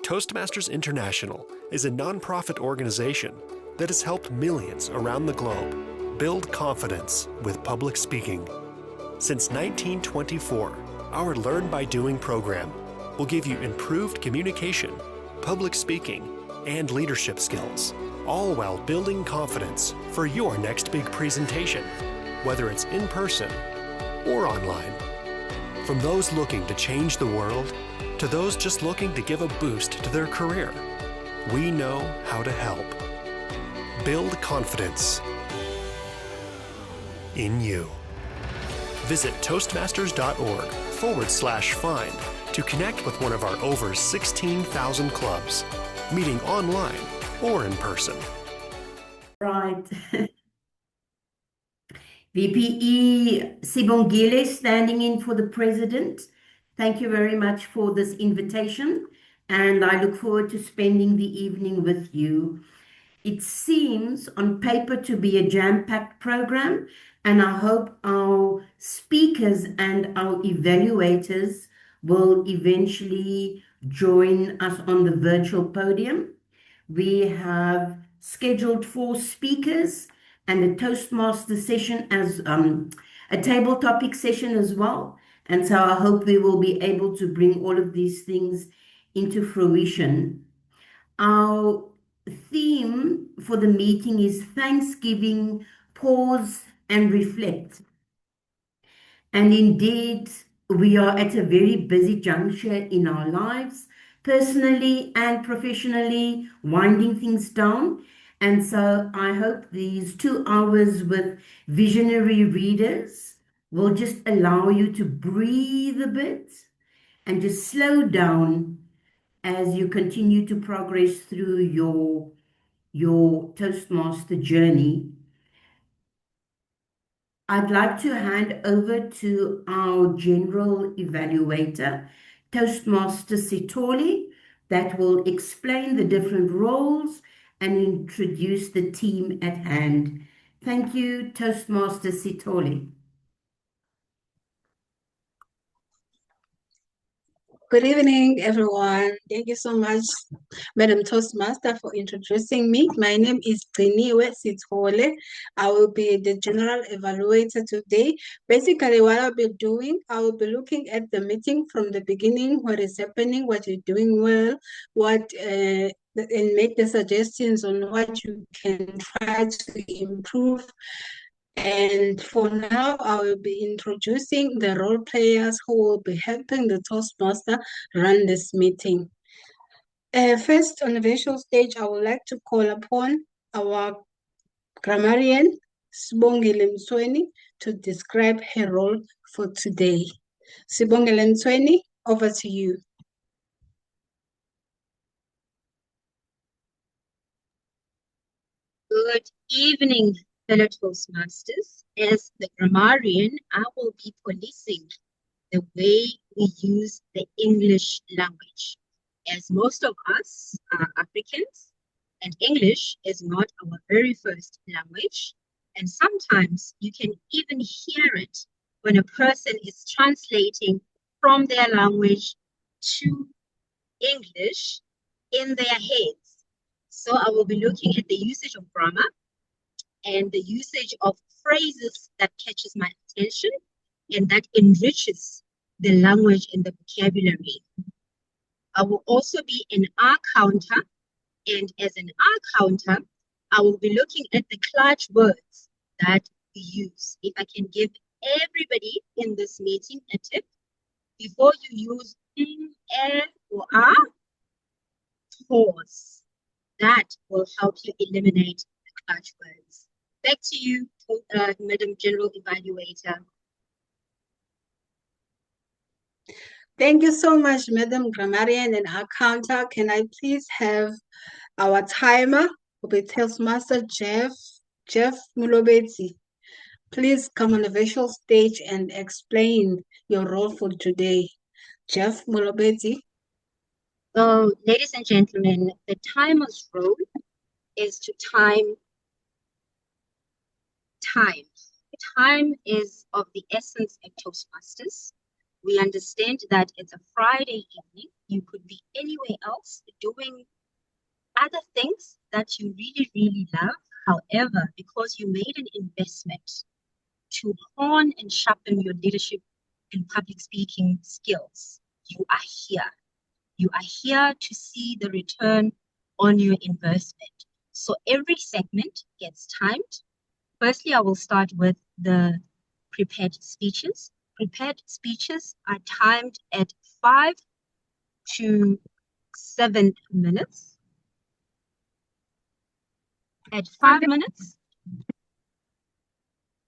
Toastmasters International is a nonprofit organization that has helped millions around the globe build confidence with public speaking. Since 1924, our Learn by Doing program will give you improved communication, public speaking, and leadership skills, all while building confidence for your next big presentation, whether it's in person or online. From those looking to change the world to those just looking to give a boost to their career, we know how to help. Build confidence in you. Visit toastmasters.org/find to connect with one of our over 16,000 clubs, meeting online or in person. Right. VPE Sibongile standing in for the president. Thank you very much for this invitation, and I look forward to spending the evening with you. It seems on paper to be a jam-packed program, and I hope our speakers and our evaluators will eventually join us on the virtual podium. We have scheduled 4 speakers and a Toastmaster session as a table topic session as well. And so I hope we will be able to bring all of these things into fruition. Our theme for the meeting is Thanksgiving, Pause and Reflect. And indeed, we are at a very busy juncture in our lives, personally and professionally, winding things down. And so I hope these 2 hours with visionary readers will just allow you to breathe a bit and just slow down as you continue to progress through your Toastmaster journey. I'd like to hand over to our general evaluator, Toastmaster Sithole, that will explain the different roles and introduce the team at hand. Thank you, Toastmaster Sithole. Good evening, everyone. Thank you so much, Madam Toastmaster, for introducing me. My name is Gciniwe Sithole. I will be the general evaluator today. Basically, what I'll be doing, I will be looking at the meeting from the beginning, what is happening, what you're doing well, and make the suggestions on what you can try to improve. And for now, I will be introducing the role players who will be helping the Toastmaster run this meeting. First, on the virtual stage, I would like to call upon our grammarian, Sibongile to describe her role for today. Sibongile, over to you. Good evening, fellow Toastmasters. As the grammarian, I will be policing the way we use the English language. As most of us are Africans, and English is not our very first language, and sometimes you can even hear it when a person is translating from their language to English in their heads. So I will be looking at the usage of grammar and the usage of phrases that catches my attention and that enriches the language and the vocabulary. I will also be an R counter, and as an R counter, I will be looking at the clutch words that we use. If I can give everybody in this meeting a tip, before you use or R, pause. That will help you eliminate the clutch words. Back to you, Madam General Evaluator. Thank you so much, Madam Grammarian and our counter. Can I please have our timer, Toastmaster Jeff Mulobetsi? Please come on the visual stage and explain your role for today. Jeff Mulobetsi. So, ladies and gentlemen, the timer's role is to time. Time is of the essence of Toastmasters. We understand that it's a Friday evening. You could be anywhere else doing other things that you really, really love. However, because you made an investment to hone and sharpen your leadership and public speaking skills, you are here. You are here to see the return on your investment. So every segment gets timed. Firstly, I will start with the prepared speeches. Prepared speeches are timed at 5 to 7 minutes. At 5 minutes,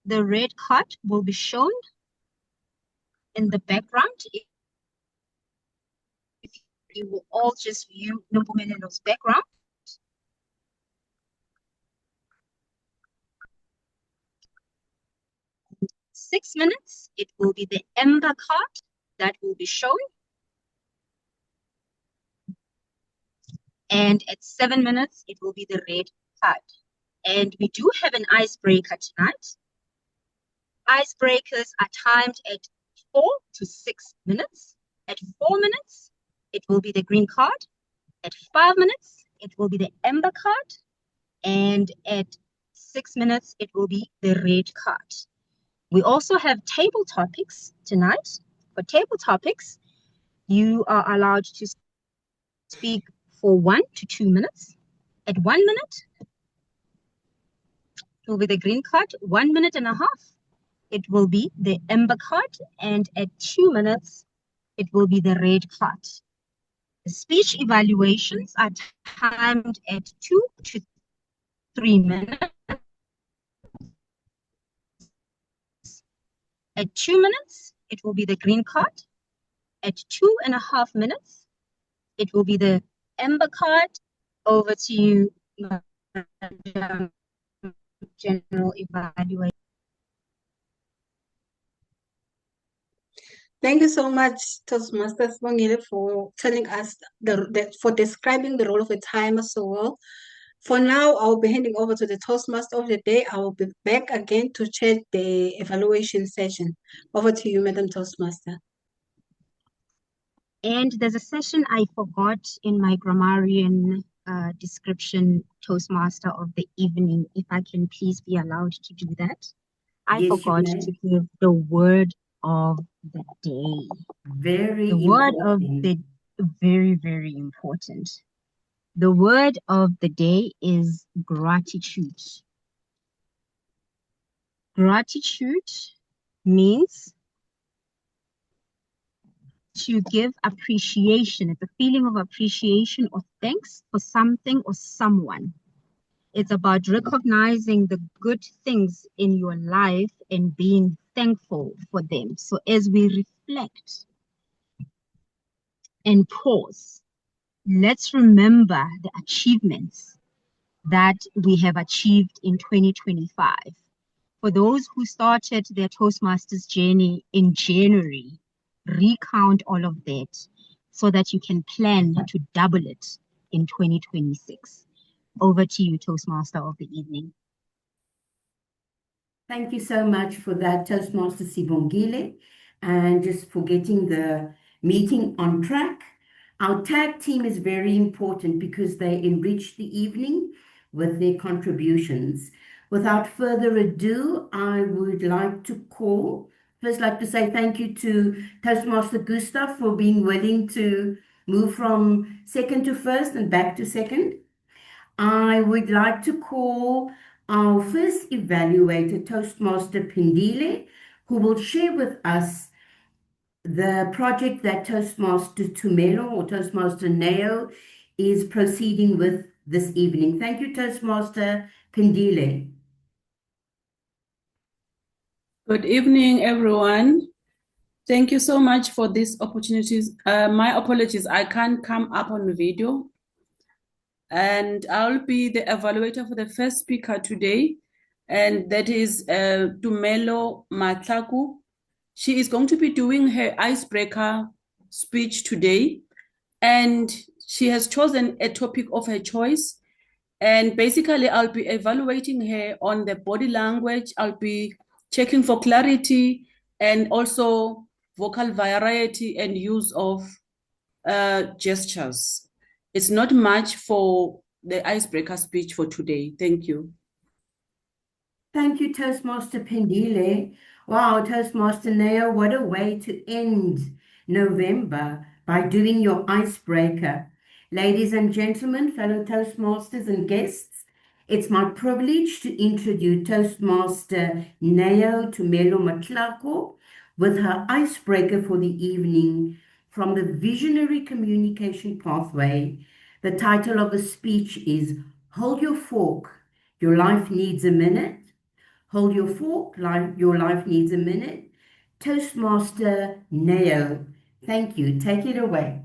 the red card will be shown in the background. If you will all just view Nompumelel's background. In 6 minutes, it will be the amber card that will be shown. And at 7 minutes, it will be the red card. And we do have an icebreaker tonight. Icebreakers are timed at 4 to 6 minutes. At 4 minutes, it will be the green card. At 5 minutes, it will be the amber card. And at 6 minutes, it will be the red card. We also have table topics tonight. For table topics, you are allowed to speak for 1 to 2 minutes. At 1 minute, it will be the green card. 1 minute and a half, it will be the amber card. And at 2 minutes, it will be the red card. The speech evaluations are timed at 2 to 3 minutes. At 2 minutes, it will be the green card. At 2.5 minutes, it will be the amber card. Over to you, Madam General Evaluation. Thank you so much, Toastmaster Sibongile, for telling us for describing the role of a timer so well. For now, I'll be handing over to the Toastmaster of the day. I will be back again to chair the evaluation session. Over to you, Madam Toastmaster. And there's a session I forgot in my grammarian description, Toastmaster of the evening, if I can please be allowed to do that. I Yes, you forgot may. to give the word of the day. Very The word of important. the very, very important. The word of the day is gratitude. Gratitude means to give appreciation. It's a feeling of appreciation or thanks for something or someone. It's about recognizing the good things in your life and being thankful for them. So as we reflect and pause, let's remember the achievements that we have achieved in 2025. For those who started their Toastmasters journey in January, recount all of that so that you can plan to double it in 2026. Over to you, Toastmaster of the evening. Thank you so much for that, Toastmaster Sibongile, and just for getting the meeting on track. Our tag team is very important because they enrich the evening with their contributions. Without further ado, I would like to say thank you to Toastmaster Gustav for being willing to move from second to first and back to second. I would like to call our first evaluator, Toastmaster Pindile, who will share with us the project that Toastmaster Tumelo or Toastmaster Neo is proceeding with this evening. Thank you, Toastmaster Pindile. Good evening, everyone. Thank you so much for these opportunities. My apologies, I can't come up on video. And I'll be the evaluator for the first speaker today, and that is Tumelo Matlaku. She is going to be doing her icebreaker speech today, and she has chosen a topic of her choice. And basically, I'll be evaluating her on the body language. I'll be checking for clarity and also vocal variety and use of gestures. It's not much for the icebreaker speech for today. Thank you. Thank you, Toastmaster Pendile. Wow, Toastmaster Neo, what a way to end November by doing your icebreaker. Ladies and gentlemen, fellow Toastmasters and guests, it's my privilege to introduce Toastmaster Neo Tumelo Matlako with her icebreaker for the evening from the Visionary Communication Pathway. The title of the speech is Hold Your Fork, Your Life Needs a Minute. Hold your fork, your life needs a minute. Toastmaster Neo, thank you. Take it away.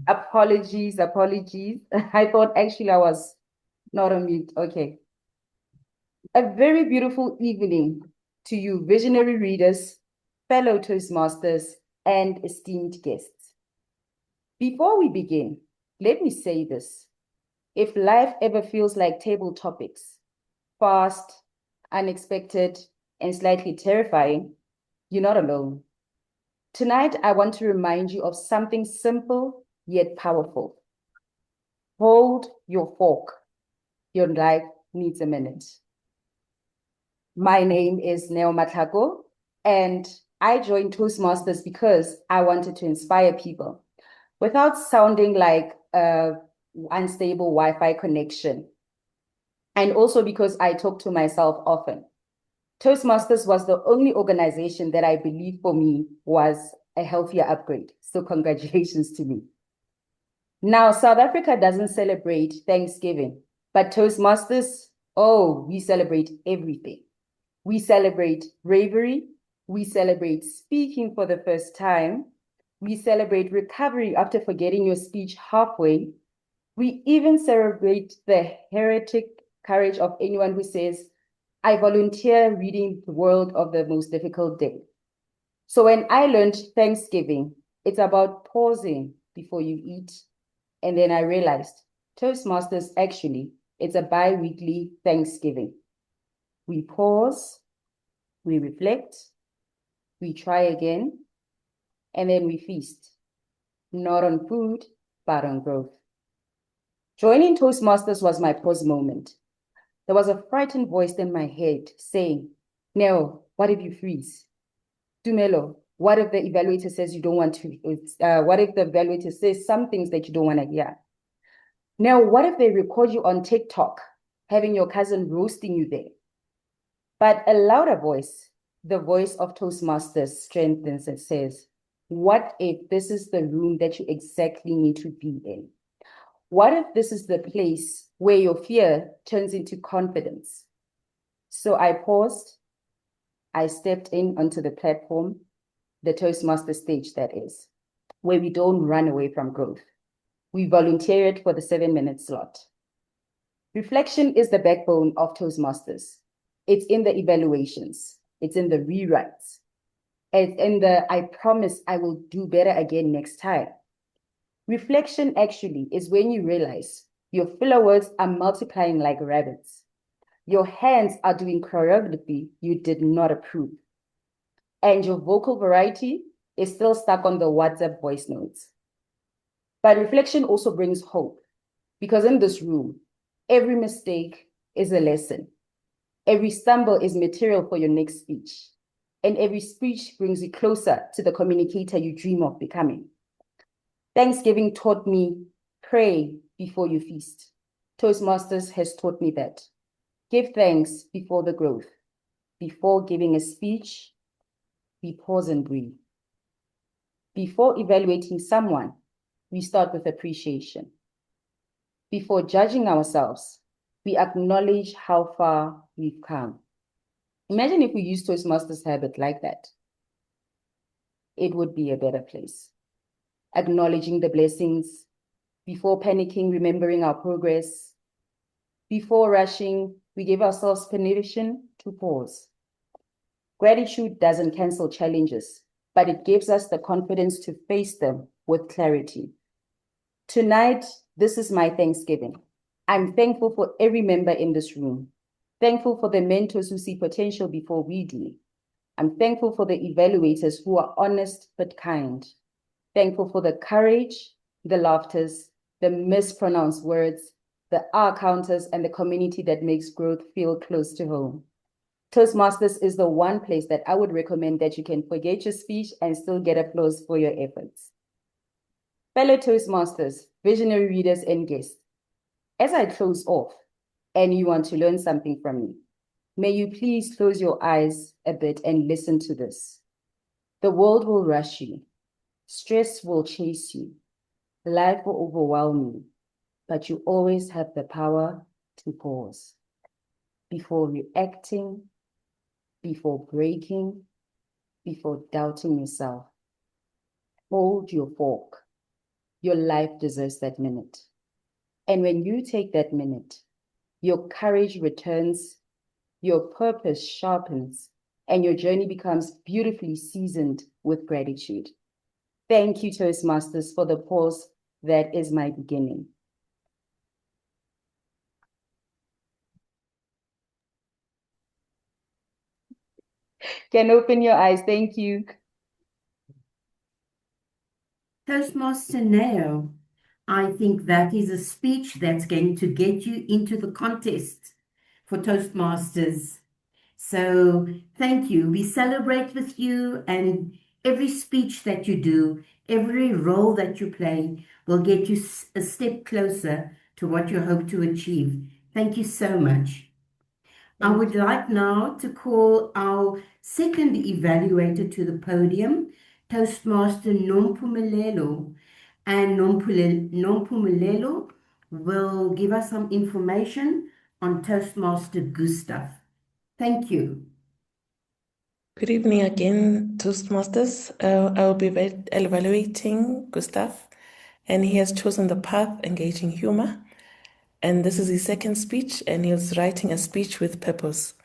Apologies. I thought actually I was not on mute. Okay. A very beautiful evening to you, visionary readers, fellow Toastmasters, and esteemed guests. Before we begin, let me say this. If life ever feels like table topics, fast, unexpected, and slightly terrifying, you're not alone. Tonight, I want to remind you of something simple yet powerful. Hold your fork. Your life needs a minute. My name is Neo Matlako, and I joined Toastmasters because I wanted to inspire people without sounding like an unstable Wi-Fi connection. And also because I talk to myself often. Toastmasters was the only organization that I believe for me was a healthier upgrade. So congratulations to me. Now, South Africa doesn't celebrate Thanksgiving, but Toastmasters, oh, we celebrate everything. We celebrate bravery. We celebrate speaking for the first time. We celebrate recovery after forgetting your speech halfway. We even celebrate the heretic courage of anyone who says, I volunteer reading the world of the most difficult day. So when I learned Thanksgiving, it's about pausing before you eat. And then I realized Toastmasters, actually, it's a bi-weekly Thanksgiving. We pause, we reflect, we try again, and then we feast. Not on food, but on growth. Joining Toastmasters was my pause moment. There was a frightened voice in my head saying, Neo, what if you freeze? Tumelo, what if the evaluator says you don't want to, what if the evaluator says some things that you don't want to hear? Now, what if they record you on TikTok, having your cousin roasting you there? But a louder voice, the voice of Toastmasters, strengthens and says, what if this is the room that you exactly need to be in? What if this is the place where your fear turns into confidence? So I paused. I stepped in onto the platform, the Toastmaster stage that is, where we don't run away from growth. We volunteered for the 7-minute slot. Reflection is the backbone of Toastmasters. It's in the evaluations. It's in the rewrites. It's in the, I promise I will do better again next time. Reflection actually is when you realize your filler words are multiplying like rabbits. Your hands are doing choreography you did not approve. And your vocal variety is still stuck on the WhatsApp voice notes. But reflection also brings hope, because in this room, every mistake is a lesson. Every stumble is material for your next speech. And every speech brings you closer to the communicator you dream of becoming. Thanksgiving taught me, pray before you feast. Toastmasters has taught me that. Give thanks before the growth. Before giving a speech, we pause and breathe. Before evaluating someone, we start with appreciation. Before judging ourselves, we acknowledge how far we've come. Imagine if we used Toastmasters habit like that. It would be a better place. Acknowledging the blessings, before panicking, remembering our progress. Before rushing, we give ourselves permission to pause. Gratitude doesn't cancel challenges, but it gives us the confidence to face them with clarity. Tonight, This is my Thanksgiving. I'm thankful for every member in this room. Thankful for the mentors who see potential before we do. I'm thankful for the evaluators who are honest but kind. Thankful for the courage, the laughters, the mispronounced words, the R counters, and the community that makes growth feel close to home. Toastmasters is the one place that I would recommend that you can forget your speech and still get applause for your efforts. Fellow Toastmasters, visionary readers, and guests, as I close off and you want to learn something from me, may you please close your eyes a bit and listen to this. The world will rush you. Stress will chase you. Life will overwhelm you. But you always have the power to pause. Before reacting, before breaking, before doubting yourself. Hold your fork. Your life deserves that minute. And when you take that minute, your courage returns, your purpose sharpens, and your journey becomes beautifully seasoned with gratitude. Thank you, Toastmasters, for the pause that is my beginning. Can open your eyes. Thank you. Toastmaster Neo, I think that is a speech that's going to get you into the contest for Toastmasters. So thank you. We celebrate with you, and every speech that you do, every role that you play will get you a step closer to what you hope to achieve. Thank you so much. I would like now to call our second evaluator to the podium, Toastmaster Nompumelelo. And Nompumelelo will give us some information on Toastmaster Gustav. Thank you. Good evening again, Toastmasters. I will be evaluating Gustav, and he has chosen the path engaging humor. And this is his second speech, and he is writing a speech with purpose.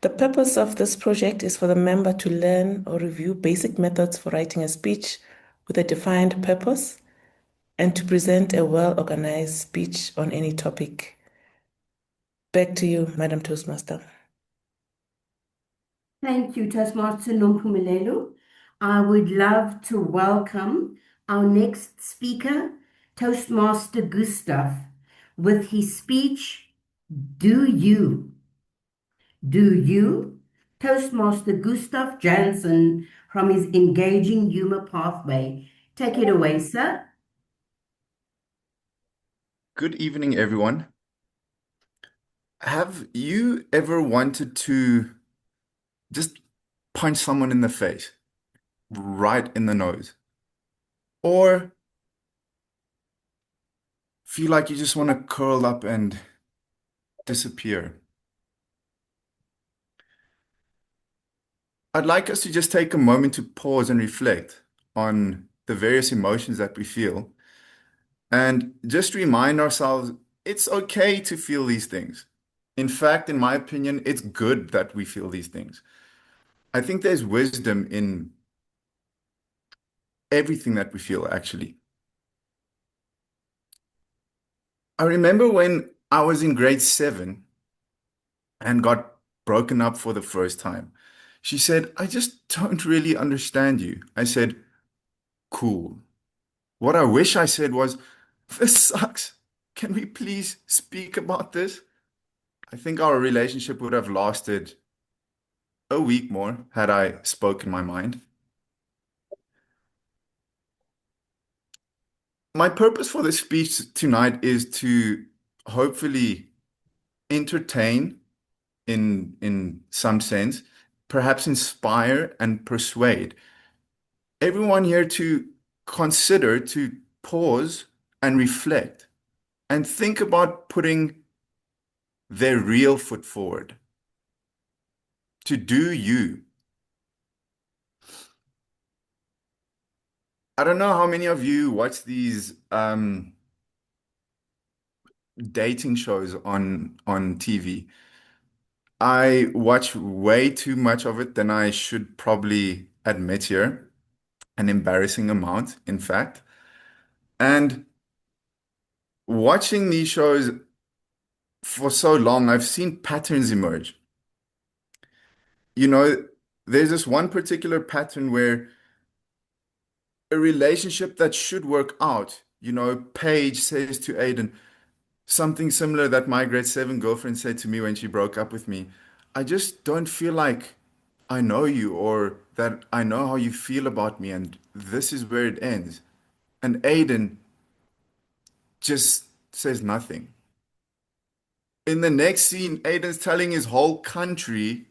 The purpose of this project is for the member to learn or review basic methods for writing a speech with a defined purpose and to present a well-organized speech on any topic. Back to you, Madam Toastmaster. Thank you, Toastmaster Nompumelelo. I would love to welcome our next speaker, Toastmaster Gustav, with his speech, Do You? Do You? Toastmaster Gustav Jansen from his Engaging Humor Pathway. Take it away, sir. Good evening, everyone. Have you ever wanted to just punch someone in the face, right in the nose? Or feel like you just want to curl up and disappear? I'd like us to just take a moment to pause and reflect on the various emotions that we feel and just remind ourselves it's okay to feel these things. In fact, in my opinion, it's good that we feel these things. I think there's wisdom in everything that we feel, actually. I remember when I was in grade 7 and got broken up for the first time. She said, I just don't really understand you. I said, cool. What I wish I said was, this sucks. Can we please speak about this? I think our relationship would have lasted a week more had I spoken my mind. My purpose for this speech tonight is to hopefully entertain in some sense, perhaps inspire and persuade everyone here to consider, to pause and reflect and think about putting their real foot forward, to do you. I don't know how many of you watch these dating shows on TV. I watch way too much of it than I should probably admit here, an embarrassing amount, in fact. And watching these shows for so long, I've seen patterns emerge. You know, there's this one particular pattern where a relationship that should work out, Paige says to Aiden something similar that my grade 7 girlfriend said to me when she broke up with me. I just don't feel like I know you or that I know how you feel about me, and this is where it ends. And Aiden just says nothing. In the next scene, Aiden's telling his whole country,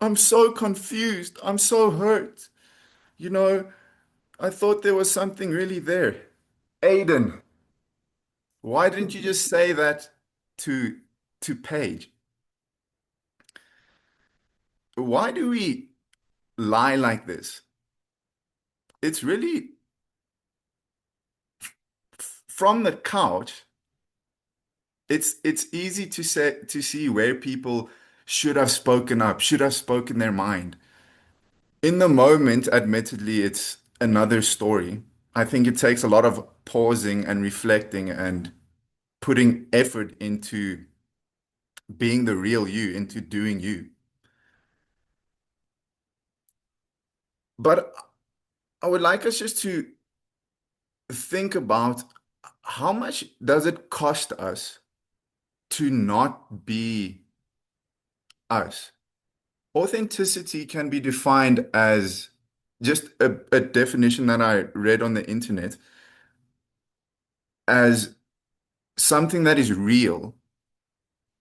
I'm so confused. I'm so hurt. You know, I thought there was something really there. Aiden, why didn't you just say that to Paige? Why do we lie like this? It's really from the couch. It's easy to see where people should have spoken up, should have spoken their mind. In the moment, admittedly, it's another story. I think it takes a lot of pausing and reflecting and putting effort into being the real you, into doing you. But I would like us just to think about how much does it cost us to not be us? Authenticity can be defined as just a definition that I read on the internet as something that is real,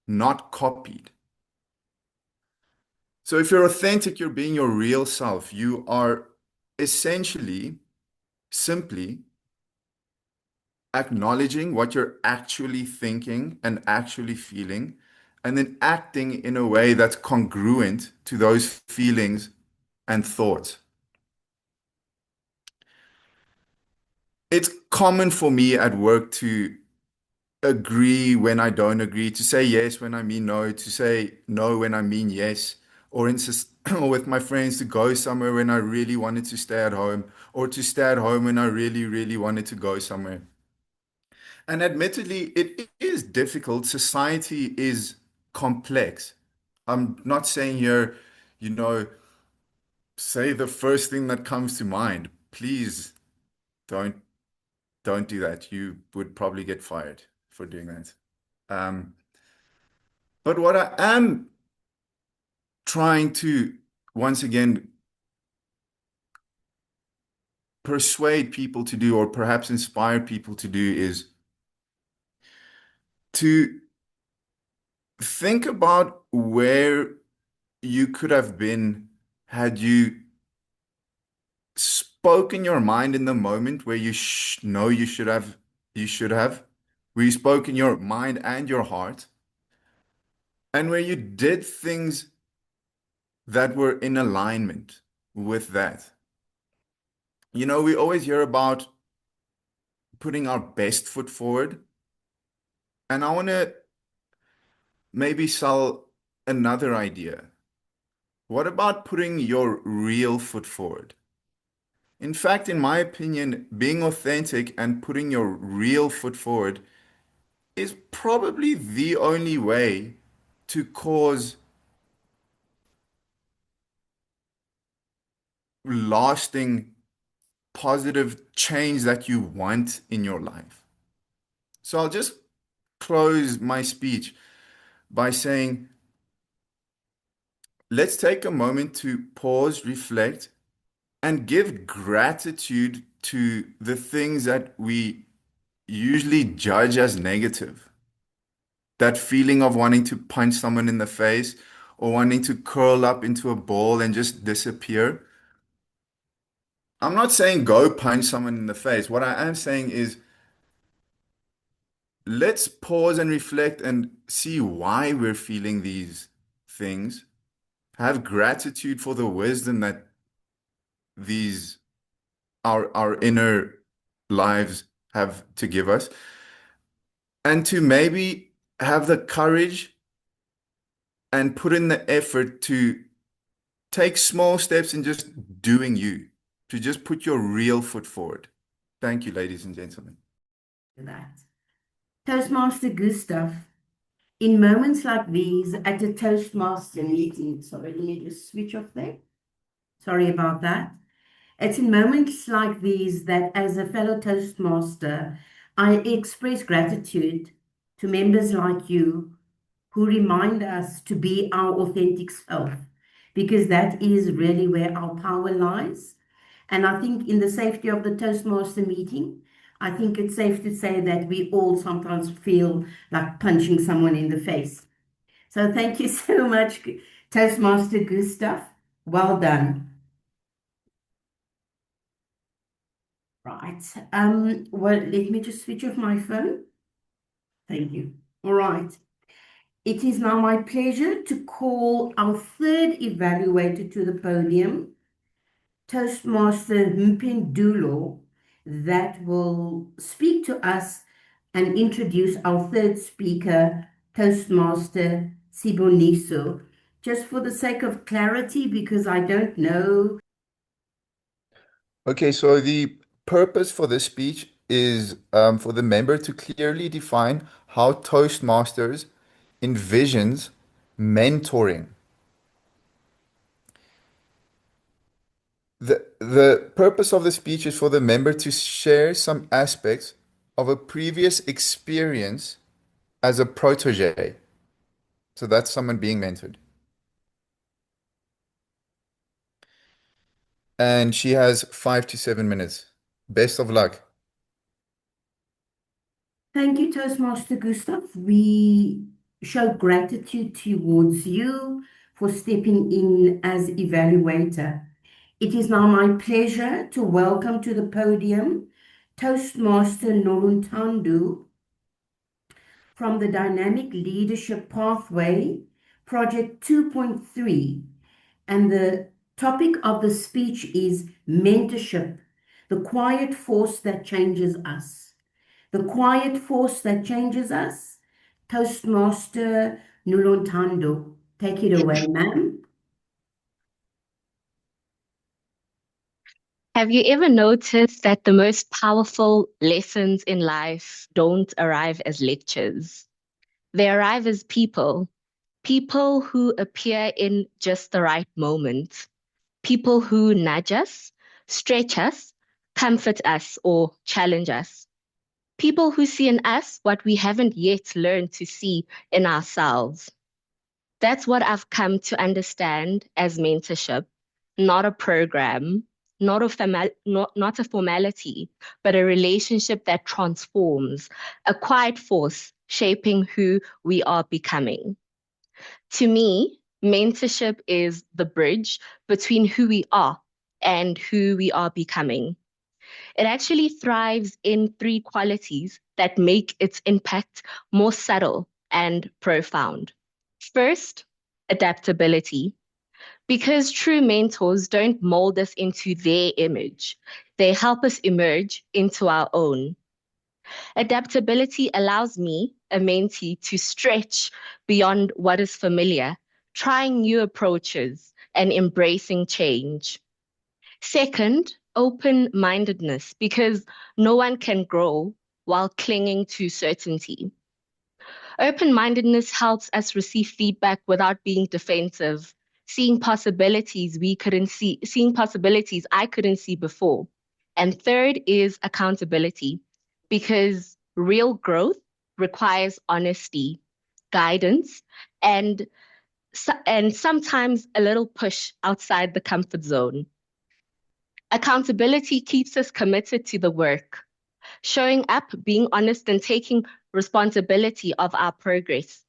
not copied. So if you're authentic, you're being your real self. You are essentially simply acknowledging what you're actually thinking and actually feeling, and then acting in a way that's congruent to those feelings and thoughts. It's common for me at work to agree when I don't agree, to say yes when I mean no, to say no when I mean yes, or insist or with my friends to go somewhere when I really wanted to stay at home, or to stay at home when I really, really wanted to go somewhere. And admittedly, it is difficult. Society is complex. I'm not saying here, you know, say the first thing that comes to mind. Please don't don't do that. You would probably get fired for doing that. But what I am trying to once again persuade people to do, or perhaps inspire people to do, is to think about where you could have been had you spoken your mind in the moment where you know you should have, where you spoke in your mind and your heart, and where you did things that were in alignment with that. We always hear about putting our best foot forward, and I want to maybe sell another idea. What about putting your real foot forward? In fact, in my opinion, being authentic and putting your real foot forward is probably the only way to cause lasting positive change that you want in your life. So I'll just close my speech by saying, let's take a moment to pause, reflect, and give gratitude to the things that we usually judge as negative. That feeling of wanting to punch someone in the face or wanting to curl up into a ball and just disappear. I'm not saying go punch someone in the face. What I am saying is let's pause and reflect and see why we're feeling these things. Have gratitude for the wisdom that these our inner lives have to give us, and to maybe have the courage and put in the effort to take small steps in just doing you, to just put your real foot forward. Thank you, ladies and gentlemen. That. Toastmaster Gustav, in moments like these at a Toastmaster meeting, sorry, let me just switch off there. Sorry about that. It's in moments like these that, as a fellow Toastmaster, I express gratitude to members like you who remind us to be our authentic self, because that is really where our power lies. And I think in the safety of the Toastmaster meeting, I think it's safe to say that we all sometimes feel like punching someone in the face. So thank you so much, Toastmaster Gustav. Well done. Right. Well, let me just switch off my phone. Thank you. All right. It is now my pleasure to call our third evaluator to the podium, Toastmaster Mpendulo, that will speak to us and introduce our third speaker, Toastmaster Siboniso. Just for the sake of clarity, because I don't know. Okay, so the purpose for this speech is for the member to clearly define how Toastmasters envisions mentoring. The purpose of the speech is for the member to share some aspects of a previous experience as a protege. So that's someone being mentored. And she has 5 to 7 minutes. Best of luck. Thank you, Toastmaster Gustav. We show gratitude towards you for stepping in as evaluator. It is now my pleasure to welcome to the podium Toastmaster Noruntandu from the Dynamic Leadership Pathway, Project 2.3. And the topic of the speech is mentorship, the quiet force that changes us. The quiet force that changes us. Toastmaster Nuluntando. Take it away, ma'am. Have you ever noticed that the most powerful lessons in life don't arrive as lectures? They arrive as people, people who appear in just the right moment, people who nudge us, stretch us, comfort us, or challenge us, people who see in us what we haven't yet learned to see in ourselves. That's what I've come to understand as mentorship, not a program, not a formality, but a relationship that transforms, a quiet force shaping who we are becoming. To me, mentorship is the bridge between who we are and who we are becoming. It actually thrives in three qualities that make its impact more subtle and profound. First, adaptability. Because true mentors don't mold us into their image, they help us emerge into our own. Adaptability allows me, a mentee, to stretch beyond what is familiar, trying new approaches and embracing change. Second, open-mindedness, because no one can grow while clinging to certainty. Open-mindedness helps us receive feedback without being defensive, seeing possibilities I couldn't see before. And third is accountability, because real growth requires honesty, guidance, and sometimes a little push outside the comfort zone. Accountability keeps us committed to the work, showing up, being honest, and taking responsibility of our progress.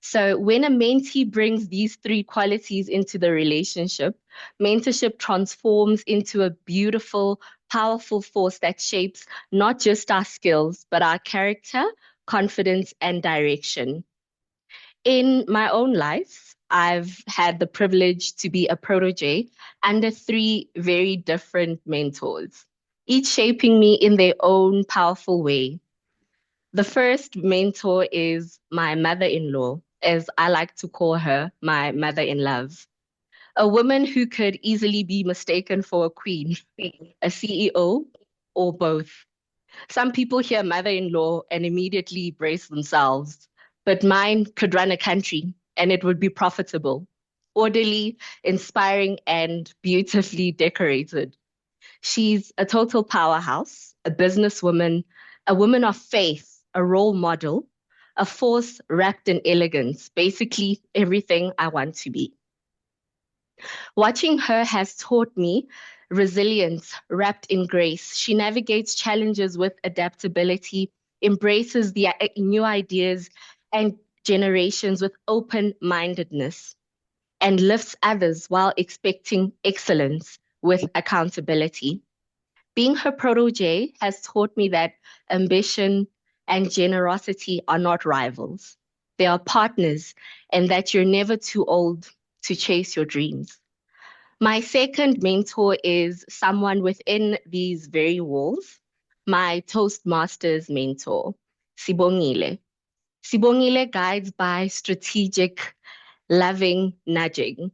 So when a mentee brings these three qualities into the relationship, mentorship transforms into a beautiful, powerful force that shapes not just our skills, but our character, confidence, and direction. In my own life, I've had the privilege to be a protege under three very different mentors, each shaping me in their own powerful way. The first mentor is my mother-in-law, as I like to call her, my mother-in-love. A woman who could easily be mistaken for a queen, a CEO, or both. Some people hear mother-in-law and immediately brace themselves, but mine could run a country and it would be profitable, orderly, inspiring, and beautifully decorated. She's a total powerhouse, a businesswoman, a woman of faith, a role model, a force wrapped in elegance, basically everything I want to be. Watching her has taught me resilience wrapped in grace. She navigates challenges with adaptability, embraces the new ideas and generations with open-mindedness, and lifts others while expecting excellence with accountability. Being her protege has taught me that ambition and generosity are not rivals. They are partners, and that you're never too old to chase your dreams. My second mentor is someone within these very walls, my Toastmasters mentor, Sibongile. Sibongile guides by strategic, loving nudging.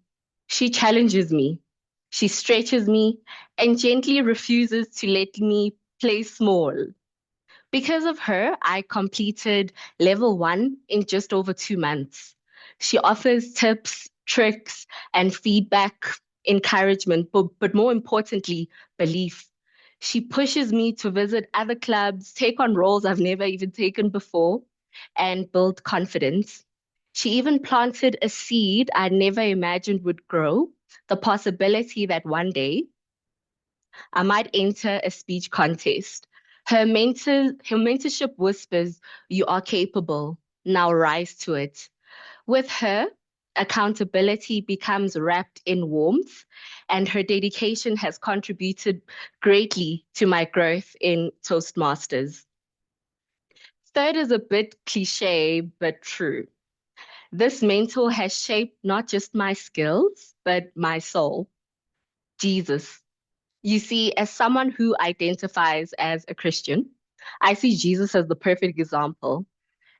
She challenges me, she stretches me, and gently refuses to let me play small. Because of her, I completed level 1 in just over 2 months. She offers tips, tricks, and feedback, encouragement, but more importantly, belief. She pushes me to visit other clubs, take on roles I've never even taken before, and build confidence. She even planted a seed I never imagined would grow, the possibility that one day I might enter a speech contest. Her mentorship whispers, "You are capable. Now rise to it." With her, accountability becomes wrapped in warmth, and her dedication has contributed greatly to my growth in Toastmasters. Third is a bit cliche, but true. This mentor has shaped not just my skills, but my soul. Jesus. You see, as someone who identifies as a Christian, I see Jesus as the perfect example,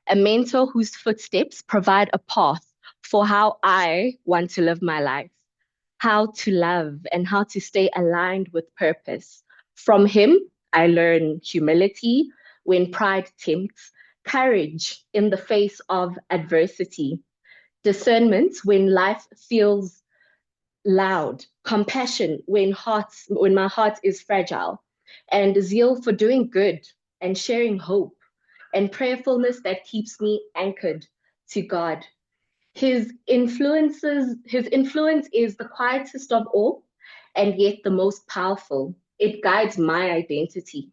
a mentor whose footsteps provide a path for how I want to live my life, how to love, and how to stay aligned with purpose. From him, I learn humility when pride tempts, courage in the face of adversity, discernment when life feels loud, compassion when my heart is fragile, and zeal for doing good and sharing hope, and prayerfulness that keeps me anchored to God. His influence is the quietest of all, and yet the most powerful. It guides my identity,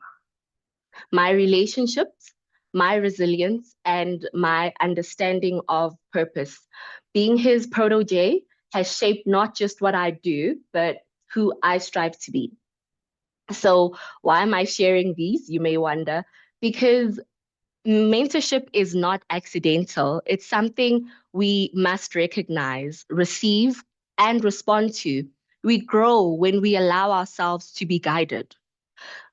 my relationships, my resilience, and my understanding of purpose. Being his protege has shaped not just what I do, but who I strive to be. So, why am I sharing these? You may wonder. Because mentorship is not accidental, it's something we must recognize, receive, and respond to. We grow when we allow ourselves to be guided.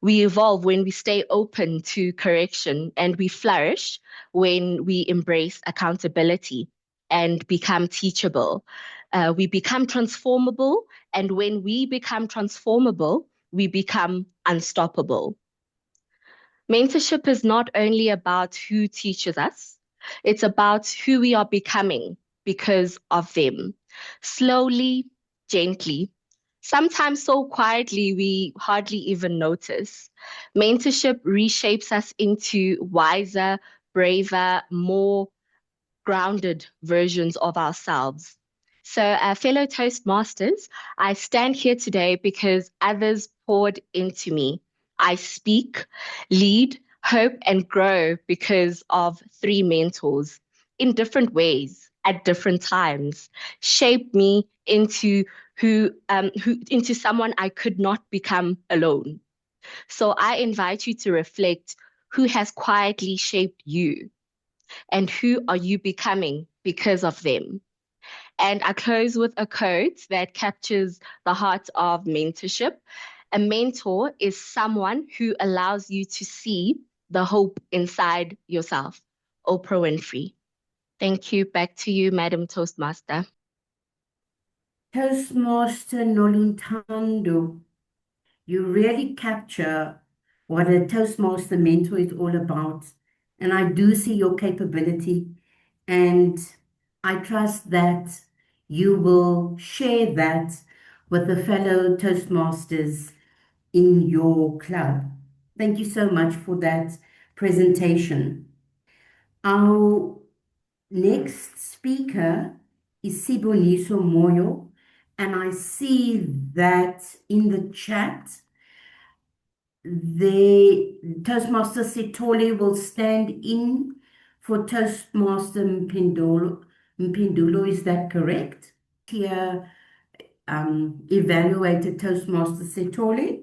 We evolve when we stay open to correction, and we flourish when we embrace accountability and become teachable. We become transformable, and when we become transformable, we become unstoppable. Mentorship is not only about who teaches us, it's about who we are becoming because of them. Slowly, gently, sometimes so quietly we hardly even notice. Mentorship reshapes us into wiser, braver, more grounded versions of ourselves. So, fellow Toastmasters, I stand here today because others poured into me. I speak, lead, hope, and grow because of 3 mentors in different ways at different times, shaped me into into someone I could not become alone. So I invite you to reflect: who has quietly shaped you, and who are you becoming because of them? And I close with a quote that captures the heart of mentorship. A mentor is someone who allows you to see the hope inside yourself. Oprah Winfrey. Thank you. Back to you, Madam Toastmaster. Toastmaster Noluntando, you really capture what a Toastmaster mentor is all about. And I do see your capability, and I trust that you will share that with the fellow Toastmasters in your club. Thank you so much for that presentation. Our next speaker is Siboniso Moyo, and I see that in the chat, the Toastmaster Sitole will stand in for Toastmaster Mpendulo. Is that correct? Here, evaluated Toastmaster Sitole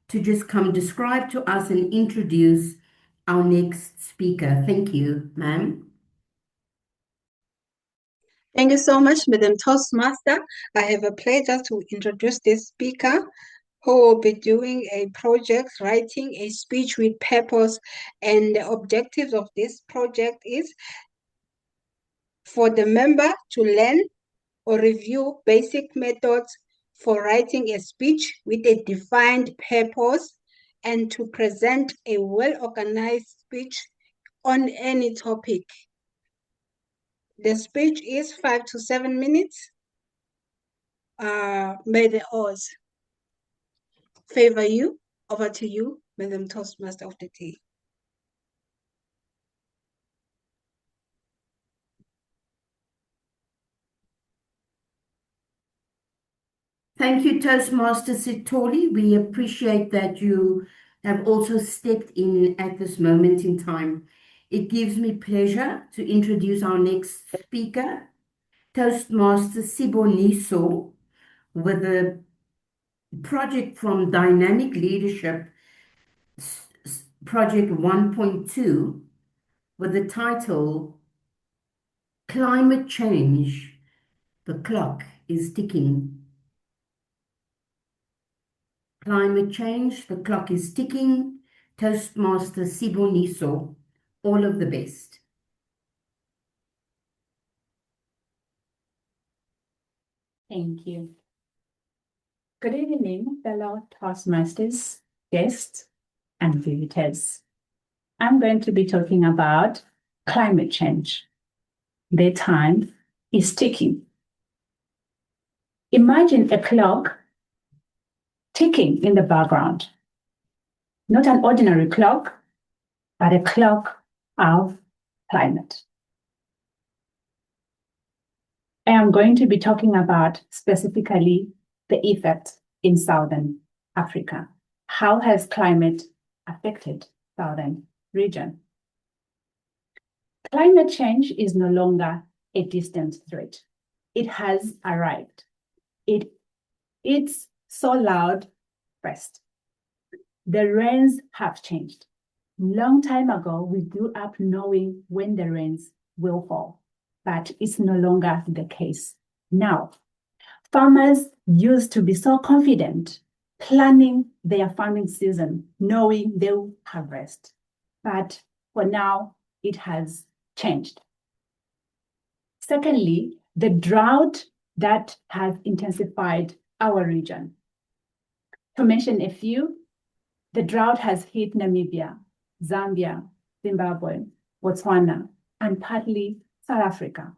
to just come describe to us and introduce our next speaker. Thank you, ma'am. Thank you so much, Madam Toastmaster. I have a pleasure to introduce this speaker who will be doing a project, writing a speech with purpose. And the objectives of this project is for the member to learn or review basic methods for writing a speech with a defined purpose and to present a well-organized speech on any topic. The speech is 5 to 7 minutes. May the odds favor you. Over to you, Madam Toastmaster of the day. Thank you, Toastmaster Sitole. We appreciate that you have also stepped in at this moment in time. It gives me pleasure to introduce our next speaker, Toastmaster Siboniso, with a project from Dynamic Leadership, Project 1.2, with the title Climate Change, the Clock is Ticking. Climate change, the clock is ticking. Toastmaster Siboniso, all of the best. Thank you. Good evening, fellow Toastmasters, guests, and visitors. I'm going to be talking about climate change. The time is ticking. Imagine a clock ticking in the background. Not an ordinary clock, but a clock of climate. I am going to be talking about specifically the effect in Southern Africa. How has climate affected Southern region? Climate change is no longer a distant threat. It has arrived. It's so loud first. The rains have changed. Long time ago, we grew up knowing when the rains will fall, but it's no longer the case now. Farmers used to be so confident planning their farming season, knowing they'll harvest. But for now, it has changed. Secondly, the drought that has intensified our region. To mention a few, the drought has hit Namibia, Zambia, Zimbabwe, Botswana, and partly South Africa.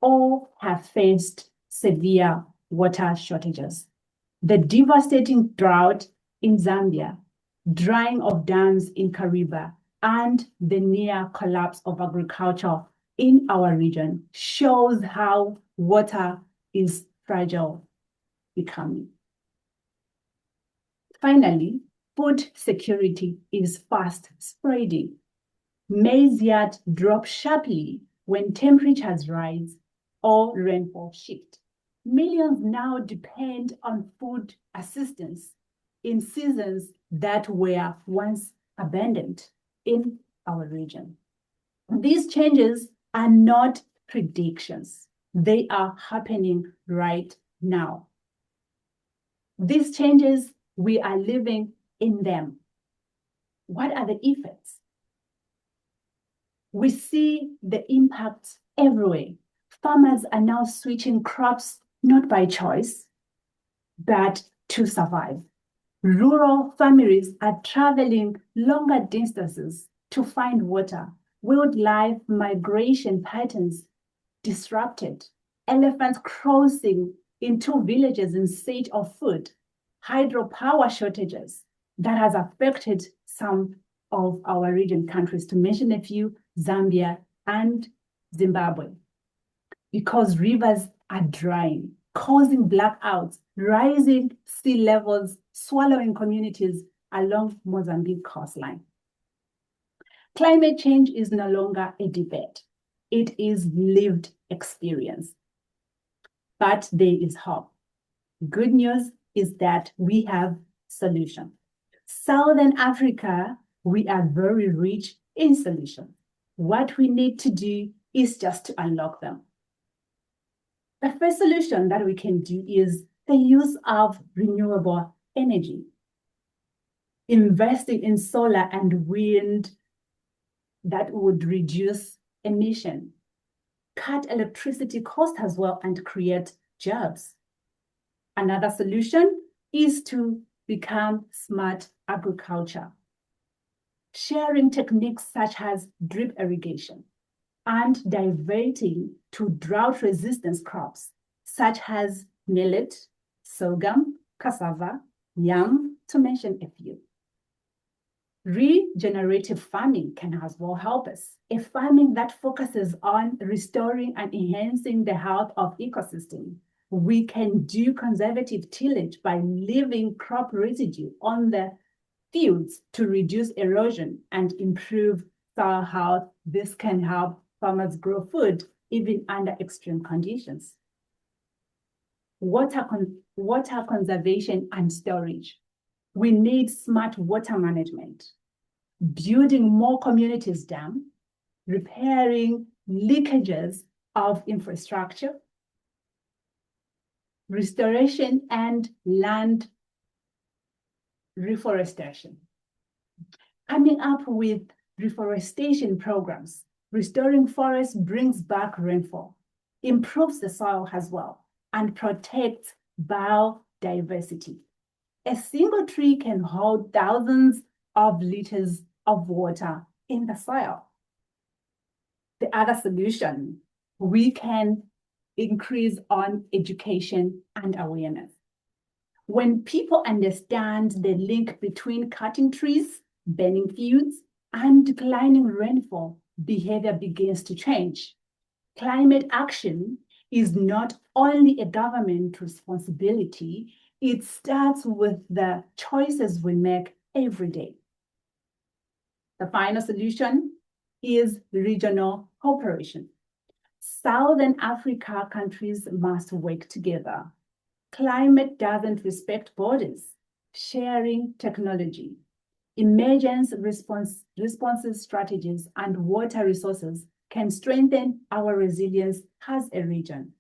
All have faced severe water shortages. The devastating drought in Zambia, drying of dams in Kariba, and the near collapse of agriculture in our region shows how water is fragile becoming. Finally, food security is fast spreading. Maize yield drops sharply when temperatures rise or rainfall shift. Millions now depend on food assistance in seasons that were once abundant in our region. These changes are not predictions. They are happening right now. These changes, we are living in them. What are the effects? We see the impacts everywhere. Farmers are now switching crops not by choice, but to survive. Rural families are traveling longer distances to find water. Wildlife migration patterns disrupted. Elephants crossing into villages in search of food. Hydropower shortages that has affected some of our region countries, to mention a few, Zambia and Zimbabwe. Because rivers are drying, causing blackouts, rising sea levels, swallowing communities along Mozambique coastline. Climate change is no longer a debate. It is lived experience. But there is hope. Good news is that we have solutions. Southern Africa, we are very rich in solutions. What we need to do is just to unlock them. The first solution that we can do is the use of renewable energy. Investing in solar and wind that would reduce emission, cut electricity cost as well, and create jobs. Another solution is to become smart agriculture, sharing techniques such as drip irrigation and diverting to drought-resistant crops such as millet, sorghum, cassava, yam, to mention a few. Regenerative farming can as well help us. A farming that focuses on restoring and enhancing the health of ecosystem. We can do conservative tillage by leaving crop residue on the fields to reduce erosion and improve soil health. This can help farmers grow food even under extreme conditions. Water conservation and storage. We need smart water management, building more communities dam, repairing leakages of infrastructure, restoration and land reforestation. Coming up with reforestation programs. Restoring forests brings back rainfall, improves the soil as well, and protects biodiversity. A single tree can hold thousands of liters of water in the soil. The other solution, we can increase on education and awareness. When people understand the link between cutting trees, burning fields, and declining rainfall, behavior begins to change. Climate action is not only a government responsibility, it starts with the choices we make every day. The final solution is regional cooperation. Southern Africa countries must work together. Climate doesn't respect borders. Sharing technology, emergency responses strategies, and water resources can strengthen our resilience as a region.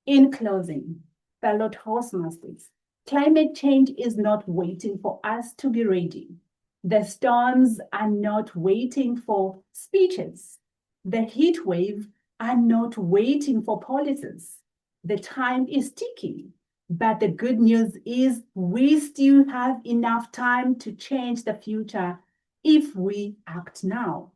In closing, fellow Toastmasters, climate change is not waiting for us to be ready. The storms are not waiting for speeches. The heat wave are not waiting for policies. The time is ticking, but the good news is we still have enough time to change the future if we act now.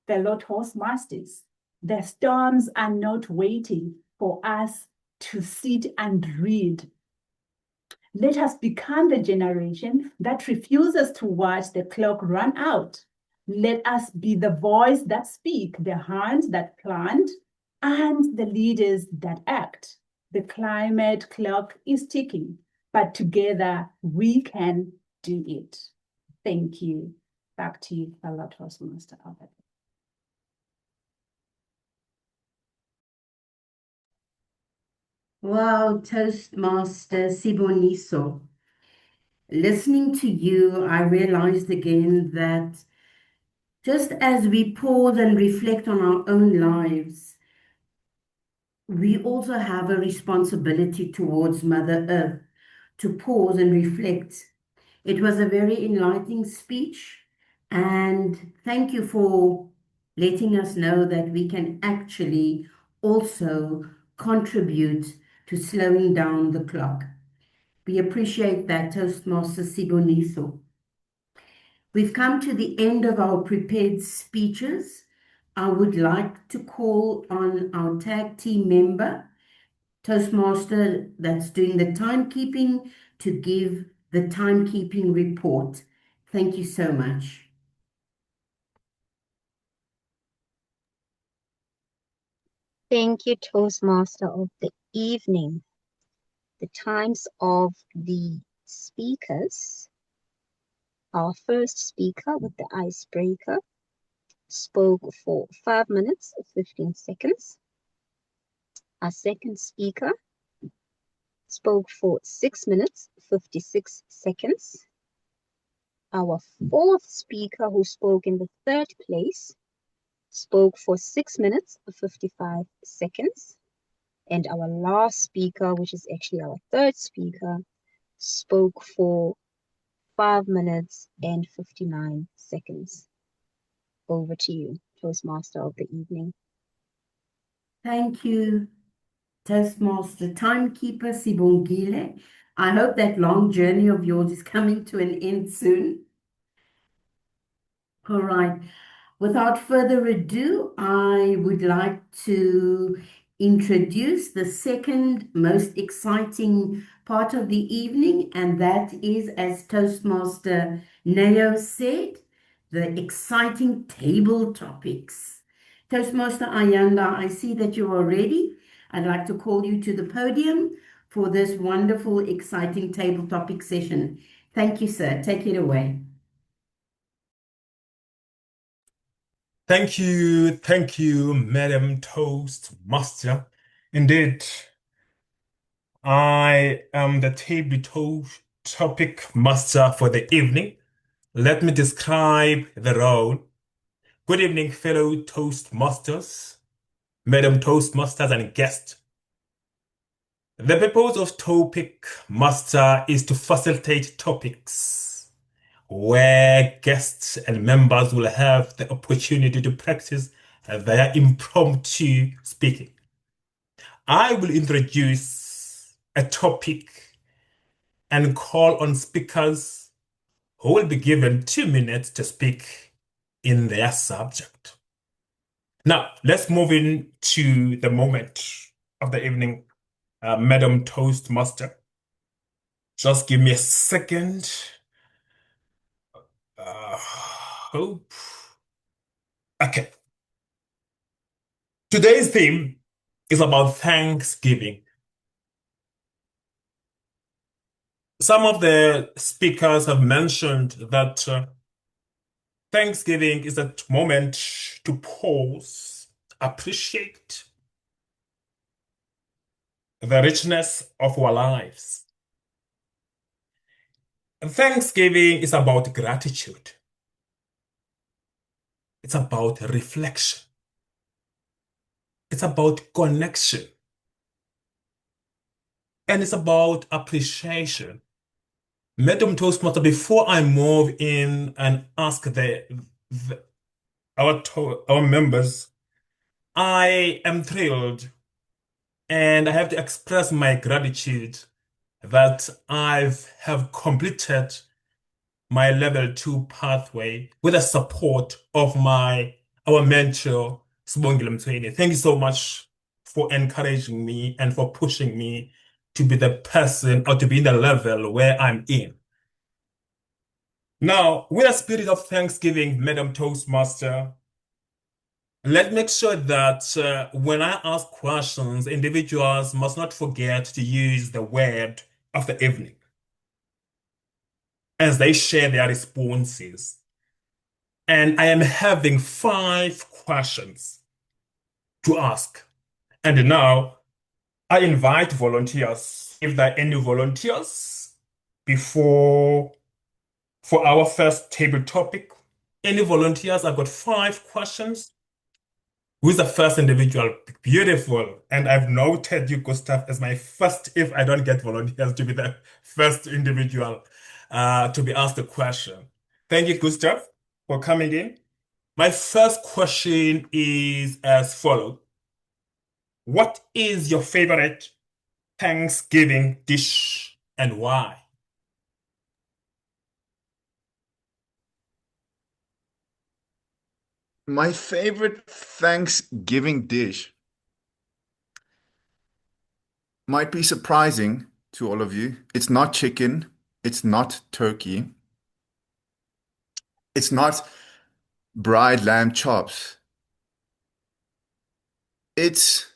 Fellow Toastmasters, the storms are not waiting for us to sit and read. Let us become the generation that refuses to watch the clock run out. Let us be the voice that speak, the hands that plant, and the leaders that act. The climate clock is ticking, but together we can do it. Thank you. Back to you, fellow Toastmaster Albert. Wow, Toastmaster Siboniso. Listening to you, I realized again that just as we pause and reflect on our own lives, we also have a responsibility towards Mother Earth to pause and reflect. It was a very enlightening speech, and thank you for letting us know that we can actually also contribute to slowing down the clock. We appreciate that, Toastmaster Siboniso. We've come to the end of our prepared speeches. I would like to call on our tag team member, Toastmaster that's doing the timekeeping, to give the timekeeping report. Thank you so much. Thank you, Toastmaster of the evening. The times of the speakers. Our first speaker with the icebreaker spoke for 5 minutes, 15 seconds. Our second speaker spoke for 6 minutes, 56 seconds. Our fourth speaker, who spoke in the third place, spoke for 6 minutes, 55 seconds. And our last speaker, which is actually our third speaker, spoke for 5 minutes and 59 seconds. Over to you, Toastmaster of the evening. Thank you, Toastmaster Timekeeper Sibongile. I hope that long journey of yours is coming to an end soon. All right. Without further ado, I would like to introduce the second most exciting part of the evening, and that is, as Toastmaster Neo said, the exciting table topics. Toastmaster Ayanda, I see that you are ready. I'd like to call you to the podium for this wonderful, exciting table topic session. Thank you, sir. Take it away. Thank you, Madam Toastmaster. Indeed, I am the topic master for the evening. Let me describe the role. Good evening, fellow Toastmasters, Madam Toastmasters, and guests. The purpose of Topic Master is to facilitate topics where guests and members will have the opportunity to practice their impromptu speaking. I will introduce a topic and call on speakers who will be given 2 minutes to speak in their subject. Now, let's move into the moment of the evening, Madam Toastmaster. Just give me a second. Hope. Okay. Today's theme is about Thanksgiving. Some of the speakers have mentioned that Thanksgiving is a moment to pause, appreciate the richness of our lives. Thanksgiving is about gratitude. It's about reflection. It's about connection. And it's about appreciation. Madam Toastmaster, before I move in and ask our members, I am thrilled and I have to express my gratitude that I have completed my level 2 pathway with the support of our mentor, Sibongile. Thank you so much for encouraging me and for pushing me to be the person or to be in the level where I'm in. Now, with a spirit of thanksgiving, Madam Toastmaster, let's make sure that when I ask questions, individuals must not forget to use the word of the evening as they share their responses. And I am having 5 questions to ask. And now I invite volunteers. If there are any volunteers for our first table topic, any volunteers? I've got 5 questions. Who's the first individual? Beautiful. And I've noted you, Gustav, as my first, if I don't get volunteers, to be the first individual to be asked a question. Thank you, Gustav, for coming in. My first question is as follows. What is your favorite Thanksgiving dish? and why? My favorite Thanksgiving dish might be surprising to all of you. It's not chicken, it's not turkey, it's not fried lamb chops. It's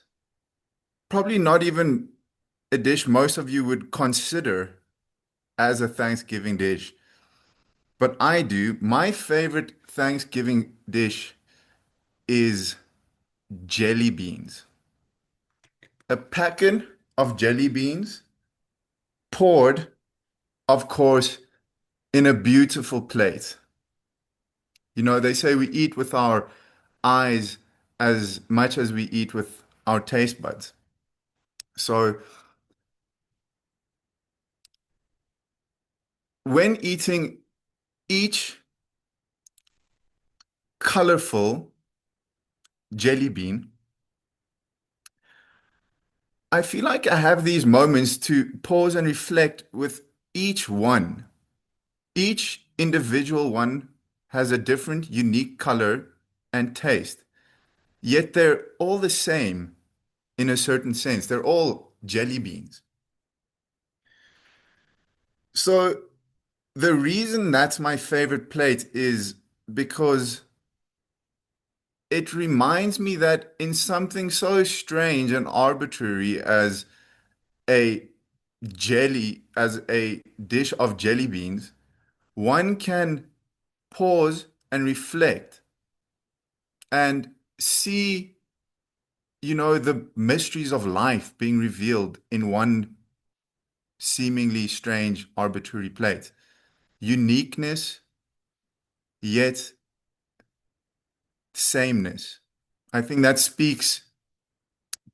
probably not even a dish most of you would consider as a Thanksgiving dish. But I do. My favorite Thanksgiving dish is jelly beans. A packet of jelly beans poured, of course, in a beautiful plate. You know, they say we eat with our eyes as much as we eat with our taste buds. So when eating each colorful jelly bean, I feel like I have these moments to pause and reflect with each one. Each individual one has a different, unique color and taste, yet they're all the same in a certain sense. They're all jelly beans. So the reason that's my favorite plate is because it reminds me that in something so strange and arbitrary as a as a dish of jelly beans, one can pause and reflect and see, you know, the mysteries of life being revealed in one seemingly strange, arbitrary plate. Uniqueness, yet sameness. I think that speaks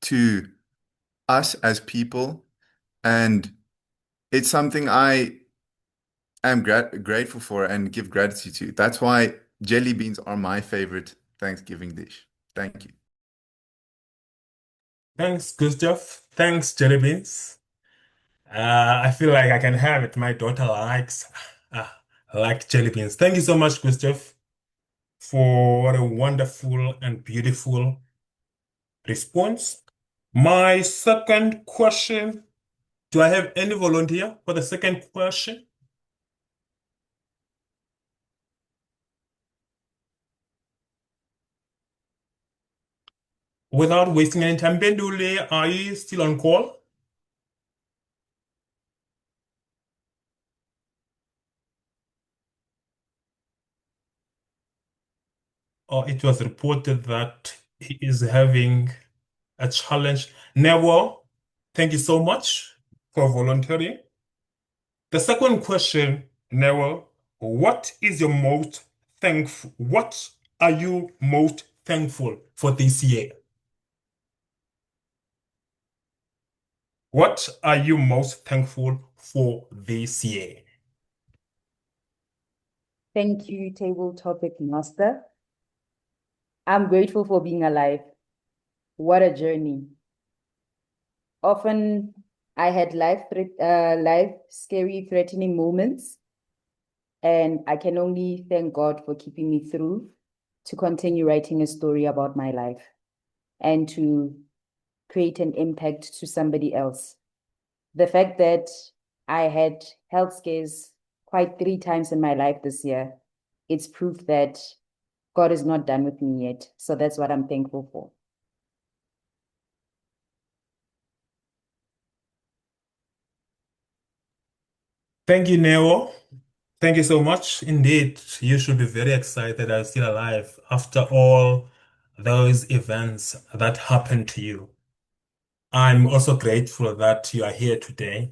to us as people, and it's something I am grateful for and give gratitude to. That's why jelly beans are my favorite Thanksgiving dish. Thank you. Thanks, Gustav. Thanks, jelly beans. I feel like I can have it. My daughter uh, like jelly beans. Thank you so much, Gustav, for a wonderful and beautiful response. My second question, do I have any volunteer for the second question? Without wasting any time, Bendule, are you still on call? Or it was reported that he is having a challenge. Never, thank you so much for volunteering. The second question, Nero, what are you most thankful for this year? What are you most thankful for this year? Thank you, table topic master. I'm grateful for being alive. What a journey. Often I had life scary, threatening moments, and I can only thank God for keeping me through to continue writing a story about my life and to create an impact to somebody else. The fact that I had health scares quite 3 times in my life this year, it's proof that God is not done with me yet. So that's what I'm thankful for. Thank you, Nero. Thank you so much. Indeed, you should be very excited that I'm still alive after all those events that happened to you. I'm also grateful that you are here today.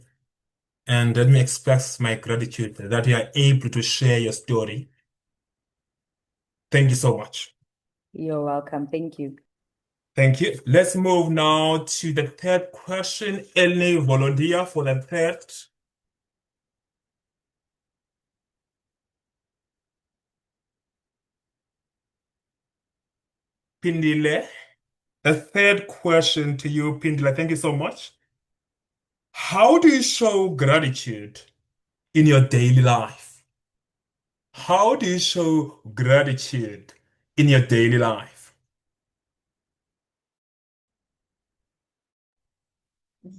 And let me express my gratitude that you are able to share your story. Thank you so much. You're welcome. Thank you. Thank you. Let's move now to the third question. Any volunteer for the third? Pindile. The third question to you, Pindile. Thank you so much. How do you show gratitude in your daily life? How do you show gratitude in your daily life?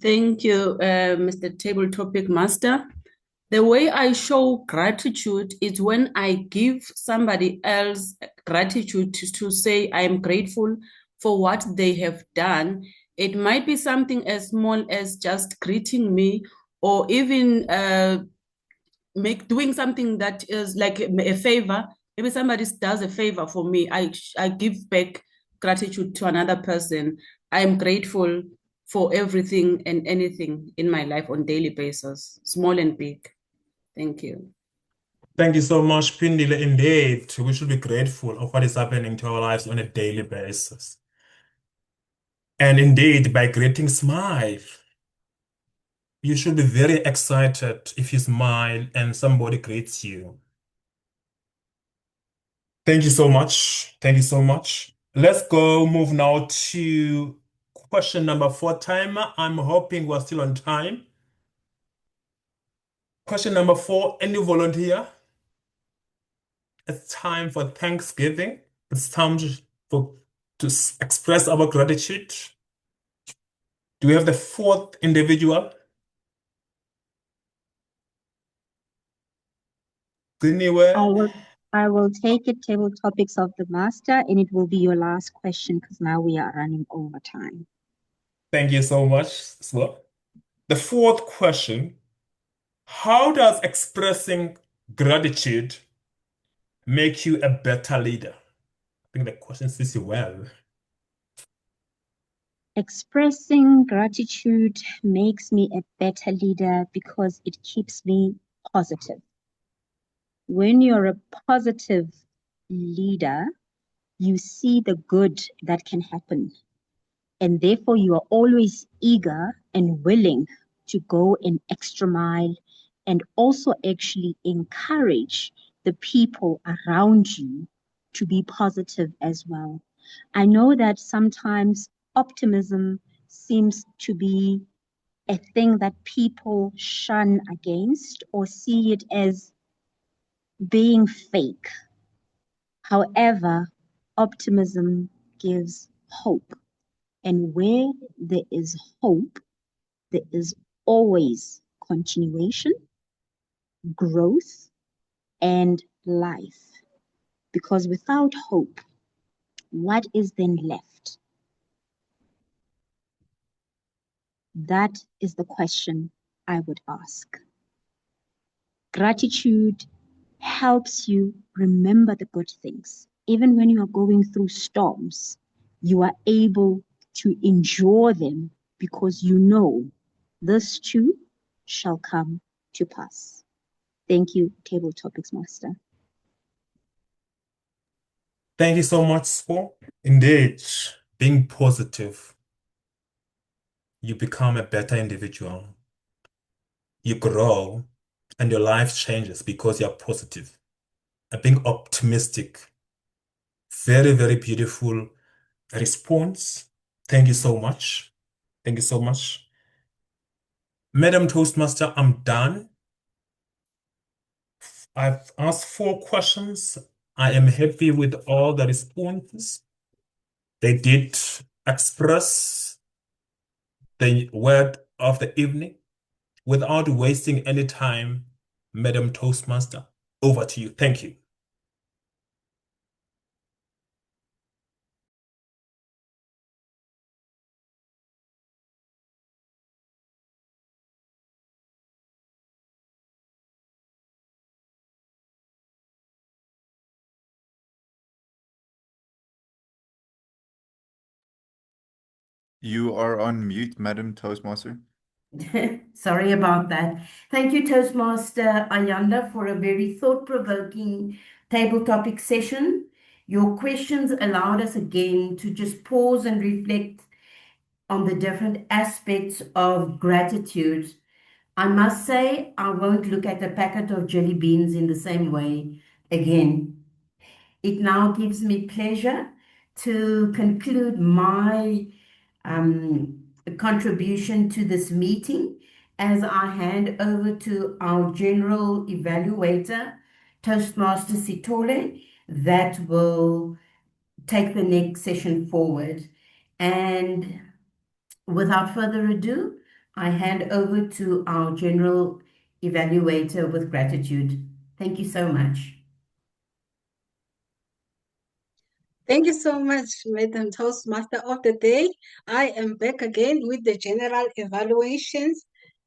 Thank you, Mr. Table Topic Master. The way I show gratitude is when I give somebody else gratitude to say I am grateful for what they have done. It might be something as small as just greeting me, or even doing something that is like a favor. Maybe somebody does a favor for me. I give back gratitude to another person. I am grateful for everything and anything in my life on daily basis, small and big. Thank you. Thank you so much, Pindile. Indeed, we should be grateful of what is happening to our lives on a daily basis. And indeed, by greeting smile, you should be very excited if you smile and somebody greets you. Thank you so much. Thank you so much. Let's go move now to question number 4 timer. I'm hoping we're still on time. Question number 4, any volunteer? It's time for Thanksgiving. It's time to express our gratitude. Do we have the 4th individual? Anywhere? I will take it, table topics of the master, and it will be your last question because now we are running over time. Thank you so much, Swa. The 4th question, how does expressing gratitude make you a better leader? I think the question fits you well. Expressing gratitude makes me a better leader because it keeps me positive. When you're a positive leader, you see the good that can happen, and therefore you are always eager and willing to go an extra mile and also actually encourage the people around you to be positive as well. I know that sometimes optimism seems to be a thing that people shun against or see it as being fake. However, optimism gives hope. And where there is hope, there is always continuation, growth, and life. Because without hope, what is then left? That is the question I would ask. Gratitude helps you remember the good things. Even when you are going through storms, you are able to endure them because you know this too shall come to pass. Thank you, Table Topics Master. Thank you so much, Swa. Indeed, being positive, you become a better individual. You grow and your life changes because you're positive. And being optimistic. Very, very beautiful response. Thank you so much. Thank you so much. Madam Toastmaster, I'm done. I've asked 4 questions. I am happy with all the responses. They did express the word of the evening without wasting any time. Madam Toastmaster, over to you. Thank you. You are on mute, Madam Toastmaster. Sorry about that. Thank you, Toastmaster Ayanda, for a very thought-provoking table topic session. Your questions allowed us again to just pause and reflect on the different aspects of gratitude. I must say, I won't look at a packet of jelly beans in the same way again. It now gives me pleasure to conclude my contribution to this meeting. as I hand over to our general evaluator, Toastmaster Sitole, that will take the next session forward. And without further ado, I hand over to our general evaluator with gratitude. Thank you so much. Thank you so much, Madam Toastmaster of the Day. I am back again with the general evaluations.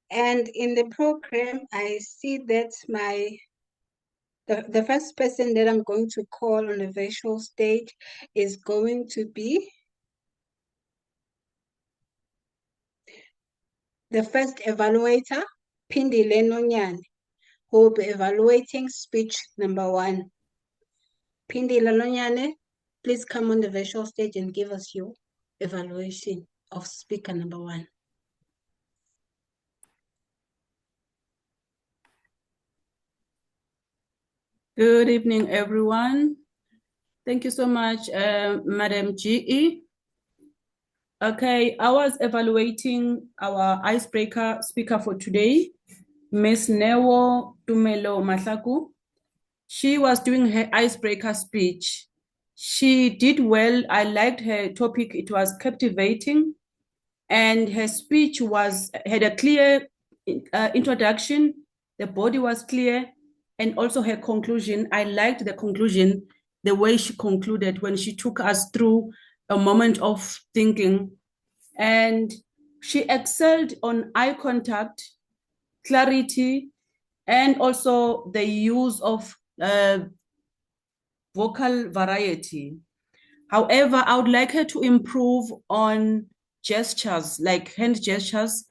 And in the program, I see that the first person that I'm going to call on the virtual stage is going to be the first evaluator, Pindile Nonyane, who will be evaluating speech number 1. Pindile Nonyane, please come on the virtual stage and give us your evaluation of speaker number 1. Good evening, everyone. Thank you so much, Madam GE. Okay, I was evaluating our icebreaker speaker for today, Miss Newo Tumelo Mahlaku. She was doing her icebreaker speech. She did well. I liked her topic. It was captivating. And her speech had a clear introduction. The body was clear. And also her conclusion. I liked the conclusion, the way she concluded when she took us through a moment of thinking. And she excelled on eye contact, clarity, and also the use of vocal variety. However, I would like her to improve on gestures, like hand gestures,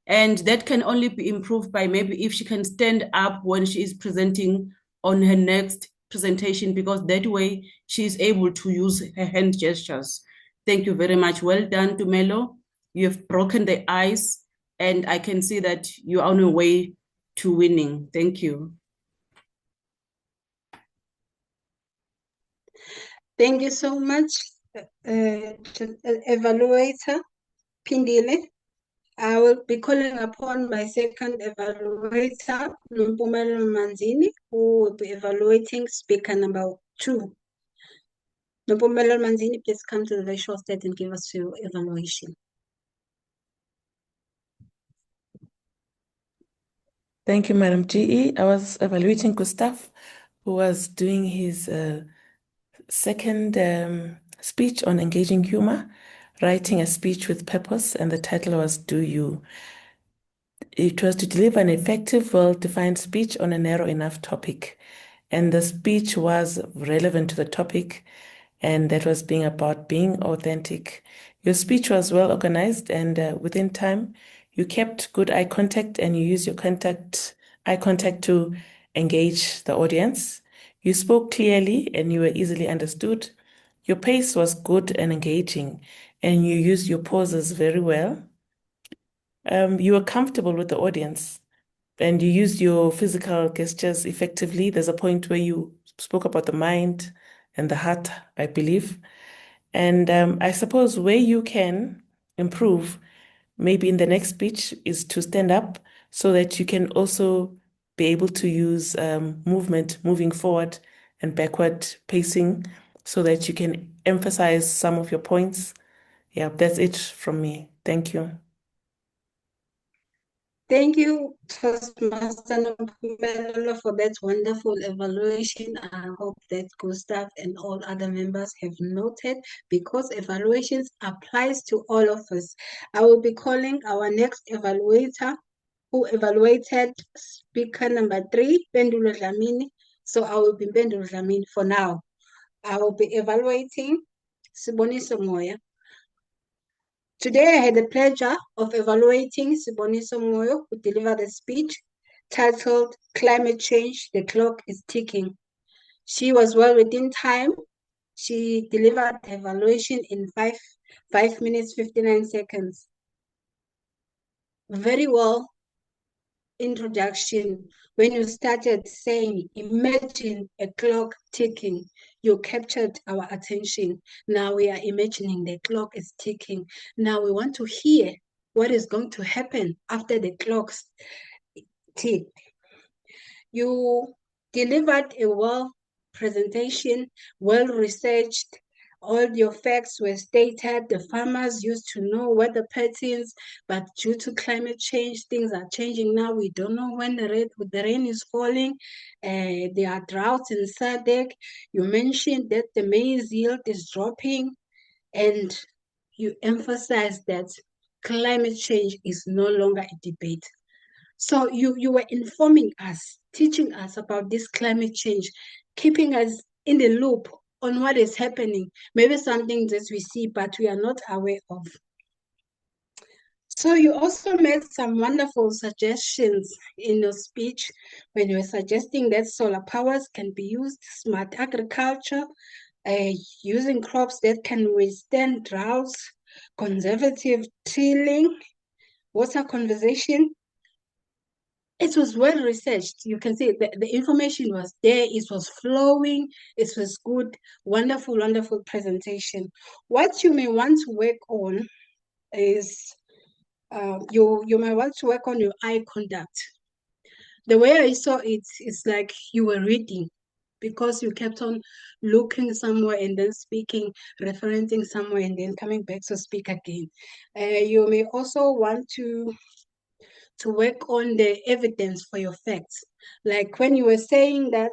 and that can only be improved by maybe if she can stand up when she is presenting on her next presentation, because that way she is able to use her hand gestures. Thank you very much. Well done, Tumelo. You have broken the ice, and I can see that you're on your way to winning. Thank you. Thank you so much, evaluator Pindile. I will be calling upon my second evaluator, Lumpumelo Manzini, who will be evaluating speaker number 2. Lumpumelo Manzini, please come to the virtual stage and give us your evaluation. Thank you, Madam GE. I was evaluating Gustav, who was doing his second speech on engaging humor, writing a speech with purpose, and the title was Do You. It was to deliver an effective, well-defined speech on a narrow enough topic. And the speech was relevant to the topic, and that was being about being authentic. Your speech was well organized, and within time, you kept good eye contact, and you used your eye contact to engage the audience. You spoke clearly, and you were easily understood. Your pace was good and engaging, and you used your pauses very well. You were comfortable with the audience, and you used your physical gestures effectively. There's a point where you spoke about the mind and the heart, I believe. And I suppose where you can improve, maybe in the next speech, is to stand up so that you can also be able to use movement, moving forward and backward pacing, so that you can emphasize some of your points. Yeah, that's it from me. Thank you. Thank you, Toastmaster Nompumelelo, for that wonderful evaluation. I hope that Gustav and all other members have noted, because evaluations applies to all of us. I will be calling our next evaluator, who evaluated speaker number 3, Pendulo Dlamini. So I will be Pendulo Dlamini for now. I will be evaluating Siboniso Moya. Today, I had the pleasure of evaluating Siboniso Moyo, who delivered a speech titled Climate Change, the Clock is Ticking. She was well within time. She delivered the evaluation in 5 minutes, 59 seconds. Very well introduction. When you started saying, imagine a clock ticking, you captured our attention. Now we are imagining the clock is ticking. Now we want to hear what is going to happen after the clocks tick. You delivered a well presentation, well researched. All your facts were stated. The farmers used to know weather patterns, but due to climate change, things are changing now. We don't know when the rain is falling. There are droughts in SADC. You mentioned that the maize yield is dropping, and you emphasized that climate change is no longer a debate. So you were informing us, teaching us about this climate change, keeping us in the loop on what is happening. Maybe something that we see, but we are not aware of. So you also made some wonderful suggestions in your speech when you were suggesting that solar powers can be used, smart agriculture, using crops that can withstand droughts, conservative tilling, water conservation. It was well researched. You can see the information was there. It was flowing. It was good. Wonderful, wonderful presentation. What you may want to work on is you may want to work on your eye contact. The way I saw it, it's like you were reading because you kept on looking somewhere and then speaking, referencing somewhere and then coming back to speak again. You may also want to work on the evidence for your facts. Like when you were saying that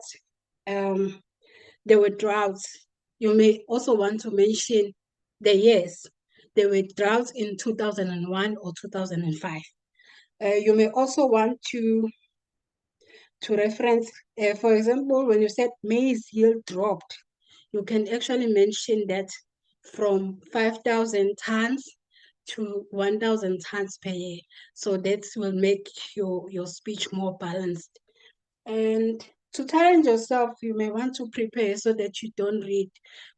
there were droughts, you may also want to mention the years. There were droughts in 2001 or 2005. You may also want to reference, for example, when you said maize yield dropped, you can actually mention that from 5,000 tons to 1,000 tons per year. So that will make your speech more balanced. And to challenge yourself, you may want to prepare so that you don't read.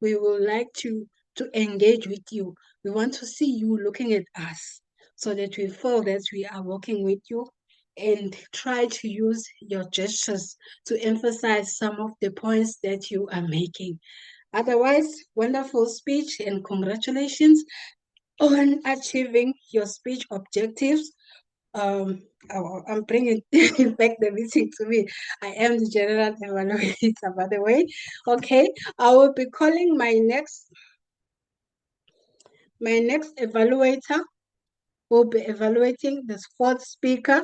We would like to engage with you. We want to see you looking at us so that we feel that we are working with you, and try to use your gestures to emphasize some of the points that you are making. Otherwise, wonderful speech and congratulations on achieving your speech objectives. I'm bringing back the meeting to me. I am the general evaluator, by the way. Okay, I will be calling my next evaluator. Will be evaluating the fourth speaker,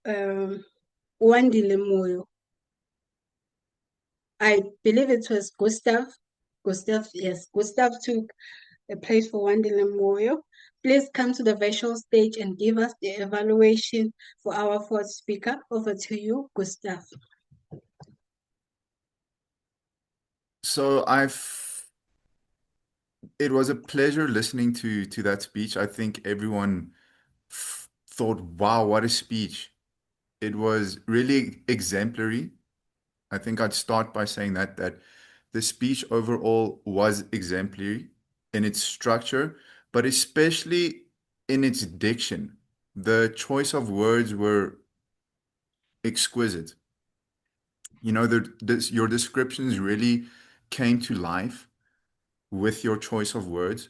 Wandile Moyo. I believe it was Gustav. Yes, Gustav took a place for Wandile Moyo. Please come to the virtual stage and give us the evaluation for our fourth speaker. Over to you, Gustav. So it was a pleasure listening to that speech. I think everyone thought, wow, what a speech. It was really exemplary. I think I'd start by saying that the speech overall was exemplary in its structure, but especially in its diction. The choice of words were exquisite. You know, your descriptions really came to life with your choice of words,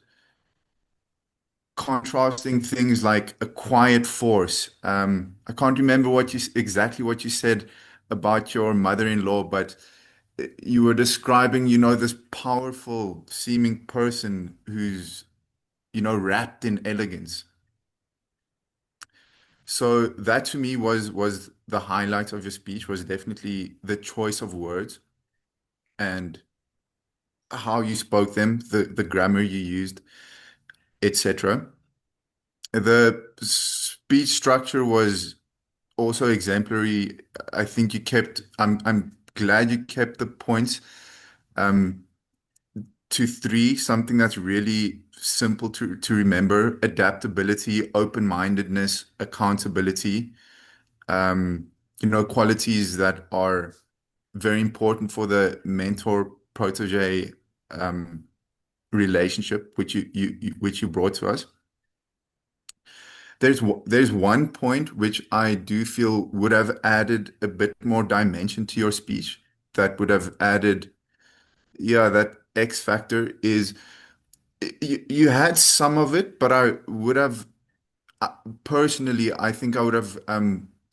contrasting things like a quiet force. I can't remember exactly what you said about your mother-in-law, but you were describing, this powerful seeming person who's, wrapped in elegance. So that to me was the highlight of your speech, was definitely the choice of words and how you spoke them, the grammar you used, etc. The speech structure was also exemplary. I think I'm glad you kept the points to three, something that's really simple to remember: adaptability, open-mindedness, accountability. Qualities that are very important for the mentor-protege relationship, which you brought to us. There's one point which I do feel would have added a bit more dimension to your speech, that would have added, that X factor is You had some of it, but I would have personally, I think I would have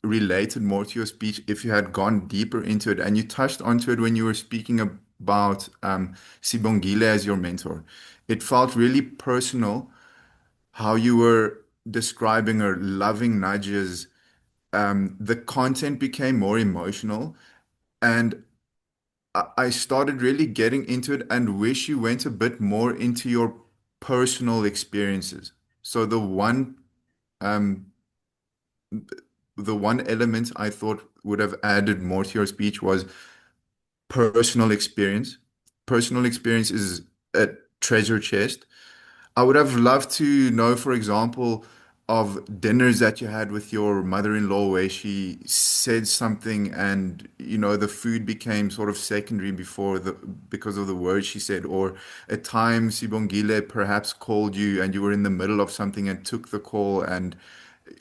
related more to your speech if you had gone deeper into it. And you touched onto it when you were speaking about Sibongile as your mentor. It felt really personal how you were describing her loving nudges. The content became more emotional, and I started really getting into it and wish you went a bit more into your personal experiences. So um, the one element I thought would have added more to your speech was personal experience. Personal experience is a treasure chest. I would have loved to know, for example, of dinners that you had with your mother-in-law where she said something and the food became sort of secondary because of the words she said, or a time Sibongile perhaps called you and you were in the middle of something and took the call and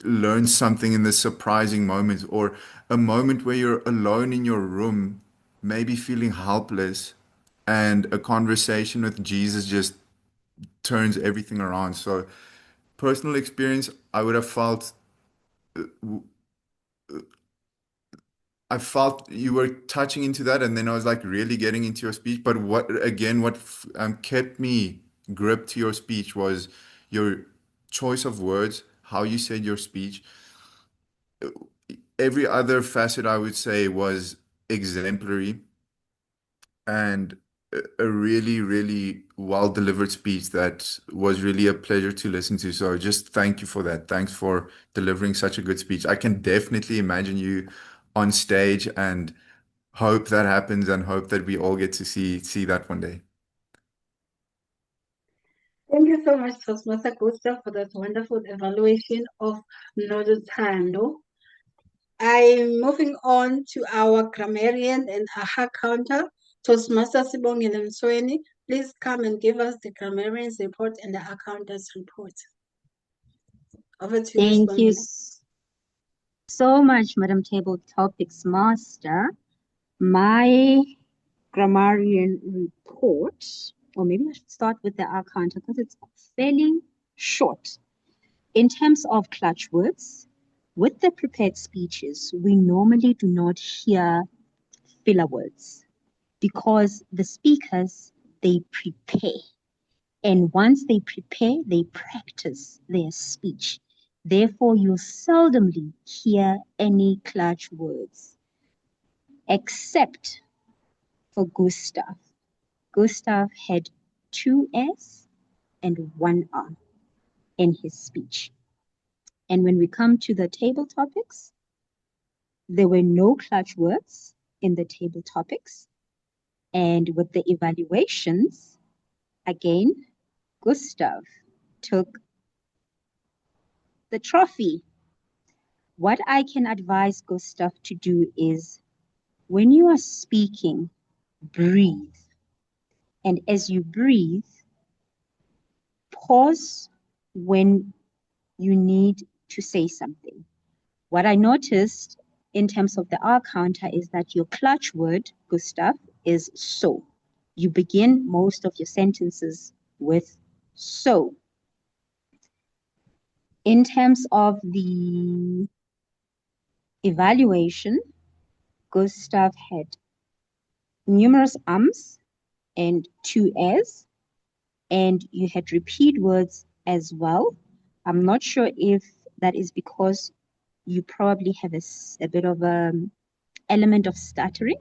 learned something in the surprising moment, or a moment where you're alone in your room, maybe feeling helpless, and a conversation with Jesus just turns everything around. So, personal experience, I felt you were touching into that, and then I was like really getting into your speech. But what kept me gripped to your speech was your choice of words, how you said your speech. Every other facet, I would say, was exemplary and a really, really well delivered speech that was really a pleasure to listen to. So just thank you for that. Thanks for delivering such a good speech. I can definitely imagine you on stage and hope that happens and hope that we all get to see that one day. Thank you so much, Toastmaster Gustav, for that wonderful evaluation of Nodutando. I'm moving on to our grammarian and AHA counter, Toastmaster Sibongile Msweni. Please come and give us the grammarian's report and the accountan's report. Over to you, Thank you Sibongile. so much, Madam Table Topics Master. My grammarian report, or maybe I should start with the accountant because it's fairly short. In terms of clutch words, with the prepared speeches, we normally do not hear filler words because the speakers, they prepare. And once they prepare, they practice their speech. Therefore, you'll seldomly hear any clutch words, except for Gustav. Gustav had 2 S and 1 R in his speech. And when we come to the table topics, there were no clutch words in the table topics. And with the evaluations, again, Gustav took the trophy. What I can advise Gustav to do is when you are speaking, breathe. And as you breathe, pause when you need to say something. What I noticed in terms of the R counter is that your clutch word, Gustav, is so. You begin most of your sentences with so. In terms of the evaluation, Gustav had numerous ums and 2 as, and you had repeat words as well. I'm not sure if that is because you probably have a bit of an element of stuttering.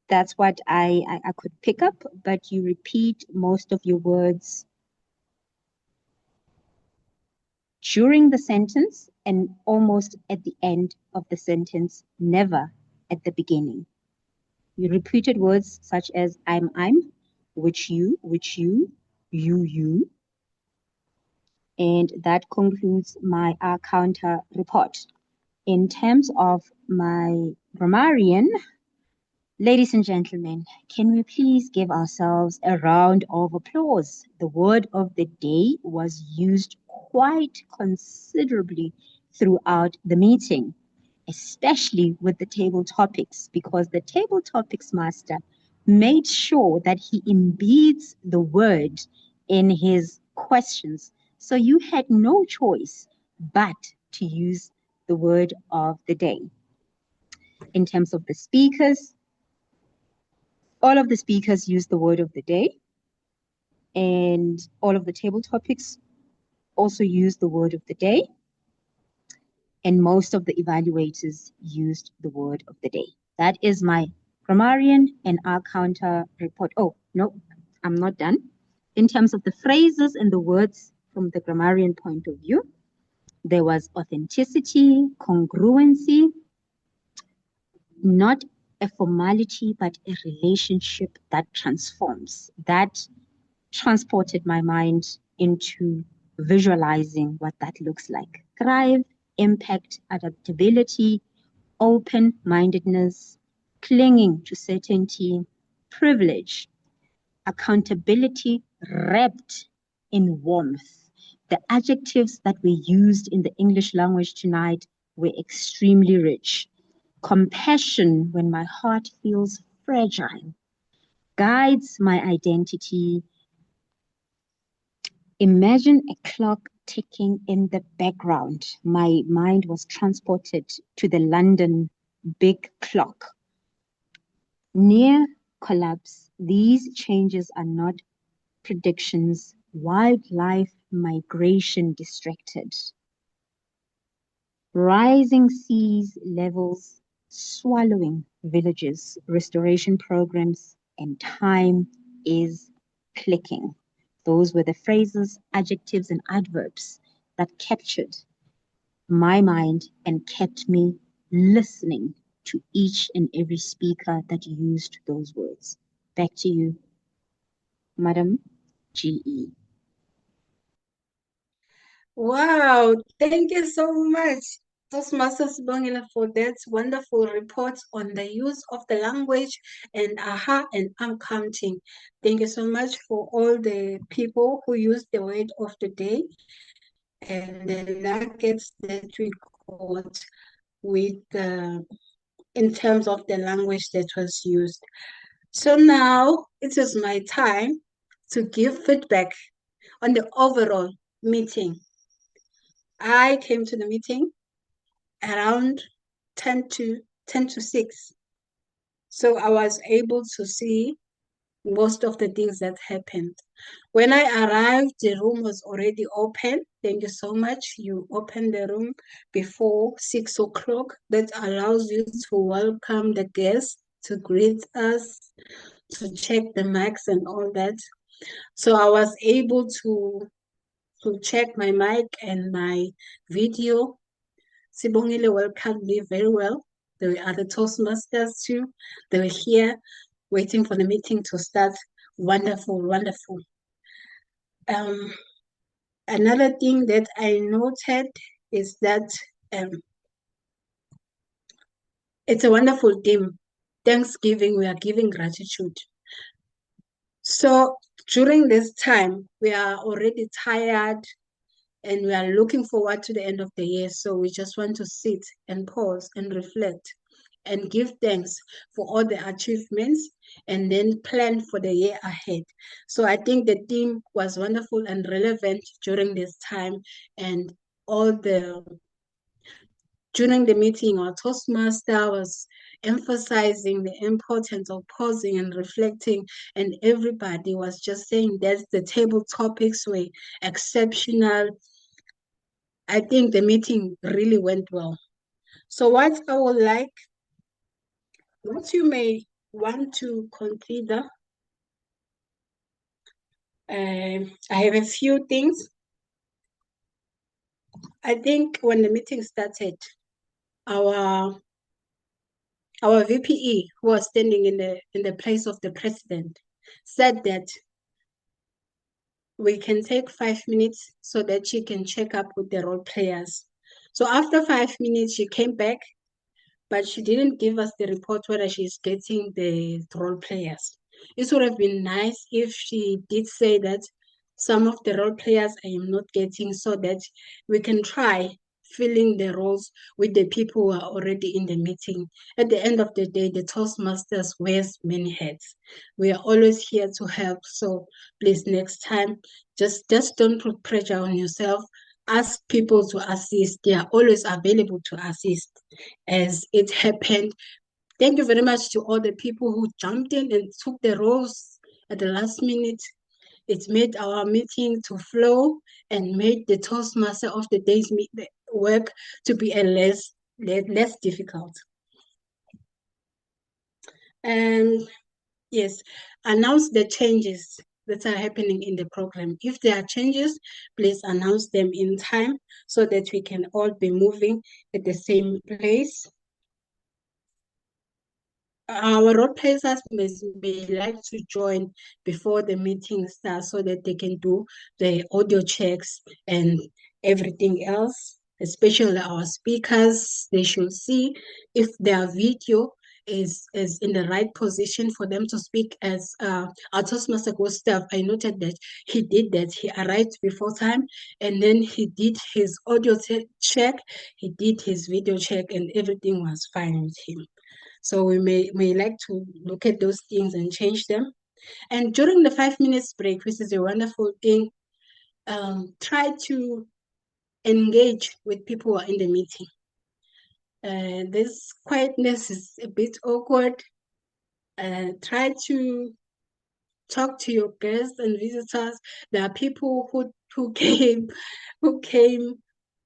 That's what I could pick up, but you repeat most of your words during the sentence and almost at the end of the sentence, never at the beginning. You repeated words such as I'm, which you, you. And that concludes my counter report. In terms of my grammarian, ladies and gentlemen, can we please give ourselves a round of applause? The word of the day was used quite considerably throughout the meeting, especially with the table topics, because the table topics master made sure that he embeds the word in his questions. So you had no choice but to use the word of the day. In terms of the speakers, all of the speakers used the word of the day, and all of the table topics also used the word of the day, and most of the evaluators used the word of the day. That is my grammarian and our counter report. Oh, no, I'm not done. In terms of the phrases and the words from the grammarian point of view, there was authenticity, congruency, not a formality, but a relationship that transforms. That transported my mind into visualizing what that looks like. Thrive, impact, adaptability, open-mindedness, clinging to certainty, privilege, accountability wrapped in warmth. The adjectives that were used in the English language tonight were extremely rich. Compassion when my heart feels fragile, guides my identity. Imagine a clock ticking in the background. My mind was transported to the London big clock. Near collapse, these changes are not predictions. Wildlife migration distracted. Rising seas levels swallowing villages, restoration programs, and time is clicking. Those were the phrases, adjectives, and adverbs that captured my mind and kept me listening to each and every speaker that used those words. Back to you, Madam GE. Wow, thank you so much, Toastmasters Sibongile, for that wonderful report on the use of the language and aha and I'm counting. Thank you so much for all the people who used the word of the day and the nuggets that we got with in terms of the language that was used. So now it is my time to give feedback on the overall meeting. I came to the meeting around 10 to 6. So I was able to see most of the things that happened. When I arrived, the room was already open. Thank you so much. You opened the room before 6 o'clock. That allows you to welcome the guests, to greet us, to check the mics and all that. So I was able to check my mic and my video. Sibongile welcomed me very well. There were other Toastmasters too. They were here waiting for the meeting to start. Wonderful, wonderful. Another thing that I noted is that it's a wonderful theme. Thanksgiving, we are giving gratitude. So during this time, we are already tired and we are looking forward to the end of the year. So we just want to sit and pause and reflect and give thanks for all the achievements and then plan for the year ahead. So I think the theme was wonderful and relevant during this time, and during the meeting, our Toastmaster was emphasizing the importance of pausing and reflecting, and everybody was just saying that the table topics were exceptional. I think the meeting really went well. So what I would like, what you may want to consider, I have a few things. I think when the meeting started, our VPE, who was standing in the place of the president, said that we can take 5 minutes so that she can check up with the role players. So after 5 minutes, she came back, but she didn't give us the report whether she's getting the role players. It would have been nice if she did say that some of the role players I am not getting, so that we can try filling the roles with the people who are already in the meeting. At the end of the day, the Toastmasters wears many hats. We are always here to help. So please, next time, just don't put pressure on yourself. Ask people to assist. They are always available to assist as it happened. Thank you very much to all the people who jumped in and took the roles at the last minute. It made our meeting to flow and made the Toastmaster of the day's work to be a less difficult. And yes, announce the changes that are happening in the program. If there are changes, please announce them in time so that we can all be moving at the same place. Our role players may like to join before the meeting starts so that they can do the audio checks and everything else, especially our speakers. They should see if their video is in the right position for them to speak. As our Toastmaster Gustav, I noted that he did that. He arrived before time and then he did his audio check, he did his video check, and everything was fine with him. So we may like to look at those things and change them. And during the 5 minutes break, which is a wonderful thing, try to engage with people who are in the meeting. This quietness is a bit awkward. Try to talk to your guests and visitors. There are people who came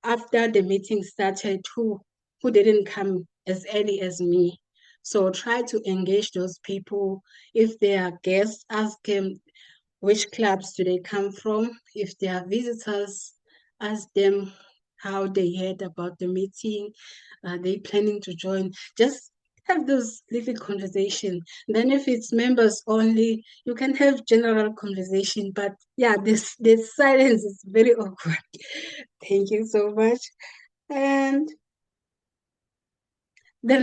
after the meeting started who didn't come as early as me. So try to engage those people. If they are guests, ask them which clubs do they come from. If they are visitors, ask them how they heard about the meeting. Are they planning to join? Just have those little conversations. Then if it's members only, you can have general conversation. But yeah, this silence is very awkward. Thank you so much. And the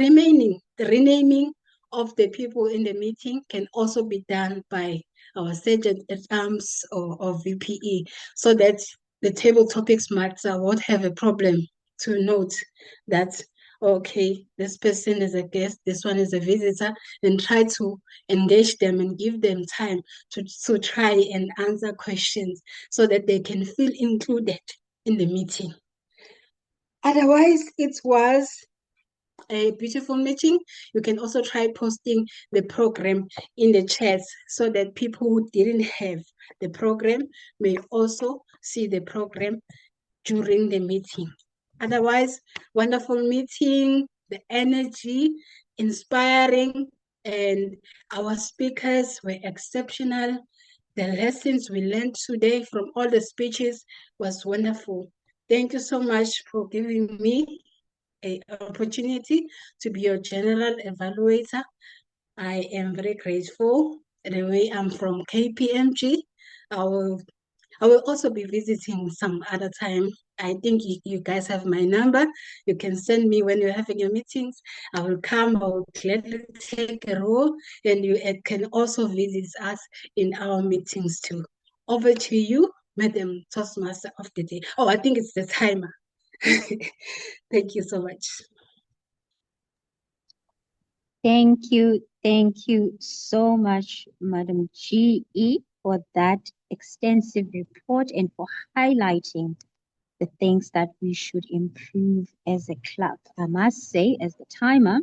renaming of the people in the meeting can also be done by our Sergeant at Arms or VPE, so that the table topics master won't have a problem to note that, okay, this person is a guest, this one is a visitor, and try to engage them and give them time to try and answer questions so that they can feel included in the meeting. Otherwise, it was a beautiful meeting. You can also try posting the program in the chats so that people who didn't have the program may also see the program during the meeting. Otherwise, wonderful meeting, the energy, inspiring, and our speakers were exceptional. The lessons we learned today from all the speeches was wonderful. Thank you so much for giving me an opportunity to be your general evaluator. I am very grateful. Anyway, I'm from KPMG. I will also be visiting some other time. I think you guys have my number. You can send me when you're having your meetings. I will come. I will gladly take a role, and you can also visit us in our meetings too. Over to you, Madam Toastmaster of the Day. Oh, I think it's the timer. Thank you so much. Thank you so much, Madam GE, for that extensive report and for highlighting the things that we should improve as a club. I must say, as the timer,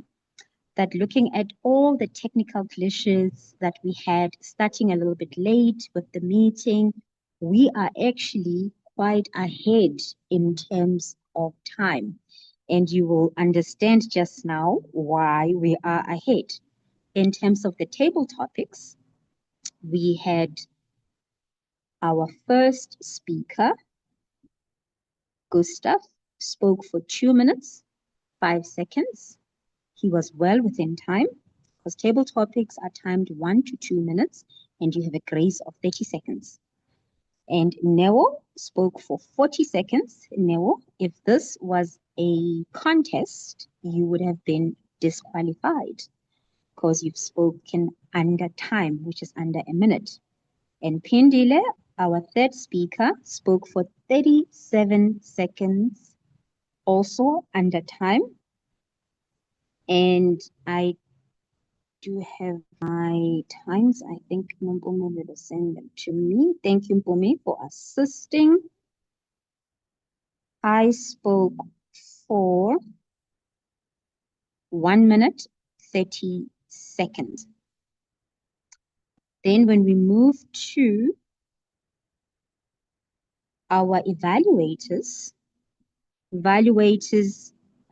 that looking at all the technical glitches that we had, starting a little bit late with the meeting, we are actually quite ahead in terms of time. And you will understand just now why we are ahead. In terms of the table topics, we had our first speaker, Gustav, spoke for 2 minutes, 5 seconds. He was well within time because table topics are timed 1 to 2 minutes and you have a grace of 30 seconds. And Neo spoke for 40 seconds. Neo, if this was a contest, you would have been disqualified because you've spoken under time, which is under a minute. And Pindile, our third speaker, spoke for 37 seconds also under time. And I do have my times. I think Mpumi will send them to me. Thank you, Mpumi, for assisting. I spoke for 1 minute, 30 seconds. Then when we move to our evaluators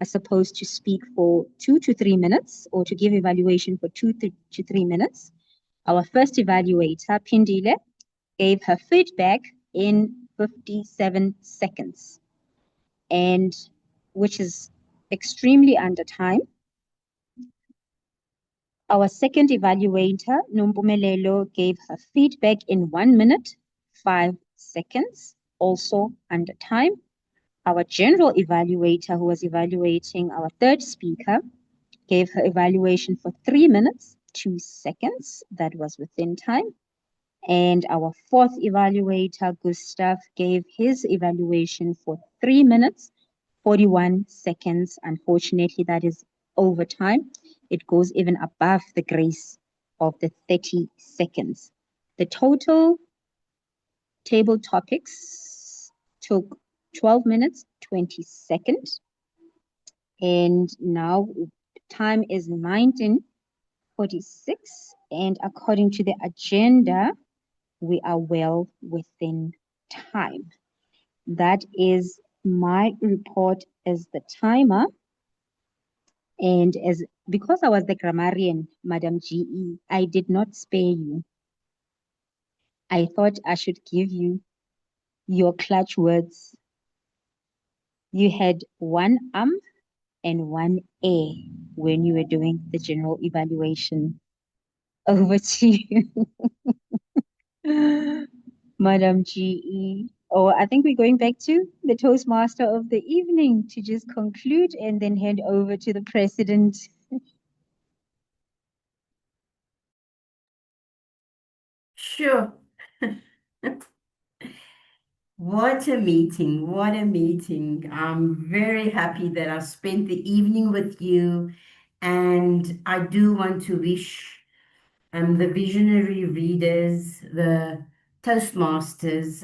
are supposed to speak for 2 to 3 minutes or to give evaluation for 2 to 3 minutes. Our first evaluator, Pindile, gave her feedback in 57 seconds, and which is extremely under time. Our second evaluator, Nompumelelo, gave her feedback in 1 minute, 5 seconds, also under time. Our general evaluator, who was evaluating our third speaker, gave her evaluation for 3 minutes, 2 seconds. That was within time. And our fourth evaluator, Gustav, gave his evaluation for 3 minutes, 41 seconds. Unfortunately, that is over time. It goes even above the grace of the 30 seconds. The total table topics took 12 minutes, 20 seconds. And now time is 19:46. And according to the agenda, we are well within time. That is my report as the timer. And because I was the grammarian, Madam GE, I did not spare you. I thought I should give you your clutch words. You had one and one A when you were doing the general evaluation. Over to you, Madam GE. Oh, I think we're going back to the Toastmaster of the evening to just conclude and then hand over to the president. Sure. What a meeting. What a meeting. I'm very happy that I spent the evening with you. And I do want to wish the visionary readers, the Toastmasters,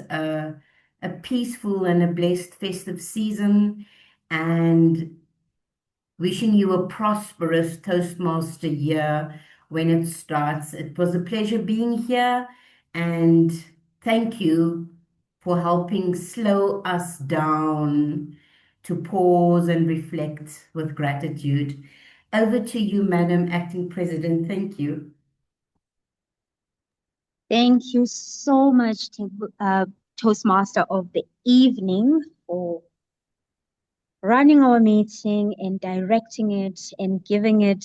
a peaceful and a blessed festive season. And wishing you a prosperous Toastmaster year when it starts. It was a pleasure being here, and thank you for helping slow us down to pause and reflect with gratitude. Over to you, Madam Acting President. Thank you. Thank you so much, Toastmaster of the evening, for running our meeting and directing it and giving it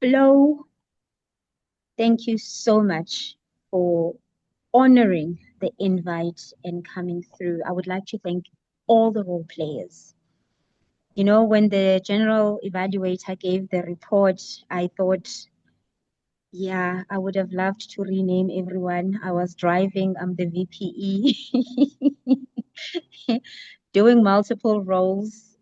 flow. Thank you so much for honoring the invite and coming through. I would like to thank all the role players. You know, when the general evaluator gave the report, I thought, yeah, I would have loved to rename everyone. I was driving, I'm the VPE, doing multiple roles.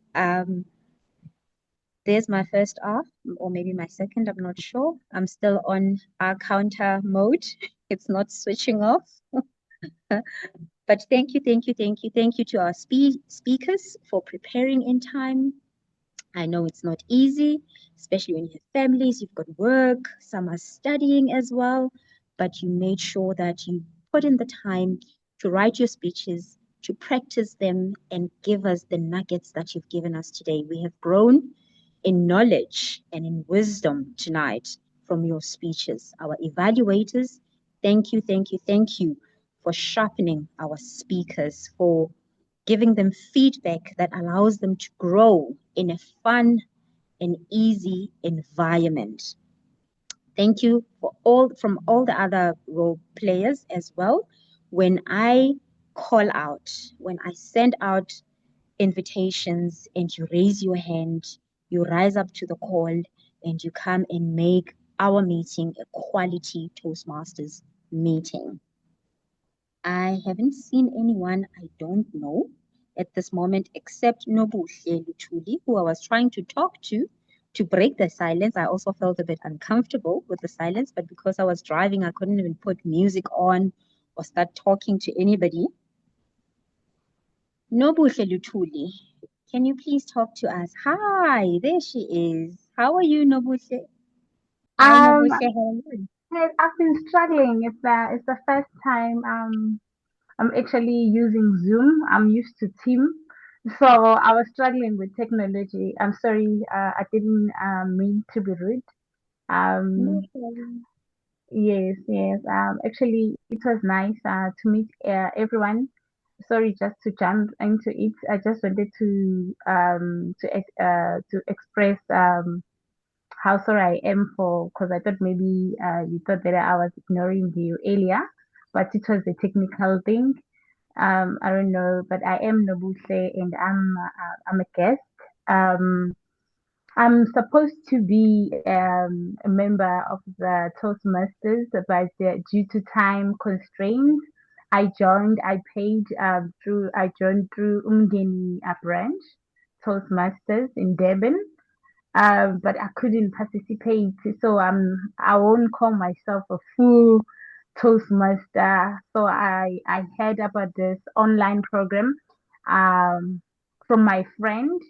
There's my first R, or maybe my second, I'm not sure. I'm still on our counter mode. It's not switching off. But thank you, thank you, thank you, thank you to our speakers for preparing in time. I know it's not easy, especially when you have families, you've got work, some are studying as well, but you made sure that you put in the time to write your speeches, to practice them, and give us the nuggets that you've given us today. We have grown in knowledge and in wisdom tonight from your speeches. Our evaluators, thank you, thank you, thank you for sharpening our speakers, for giving them feedback that allows them to grow in a fun and easy environment. Thank you from all the other role players as well. When I call out, when I send out invitations and you raise your hand, you rise up to the call and you come and make our meeting a quality Toastmasters meeting. I haven't seen anyone I don't know at this moment except Nobuhle Luthuli, who I was trying to talk to break the silence. I also felt a bit uncomfortable with the silence, but because I was driving, I couldn't even put music on or start talking to anybody. Nobuhle Luthuli, can you please talk to us? Hi, there she is. How are you, Nobuhle? Hi, Nobuhle. How are you? I've been struggling. It's the first time I'm actually using Zoom. I'm used to Team, so I was struggling with technology. I'm sorry, I didn't mean to be rude. No Um, problem. yes. Actually, it was nice to meet everyone. Sorry, just to jump into it. I just wanted to express how sorry I am for, because I thought maybe you thought that I was ignoring you earlier, but it was a technical thing. I don't know, but I am Nobuhle and I'm a guest. Um, I'm supposed to be a member of the Toastmasters, but due to time constraints, I joined through Umgeni branch, Toastmasters in Durban, but I couldn't participate. So I won't call myself a full Toastmaster. So I heard about this online program um, from my friend,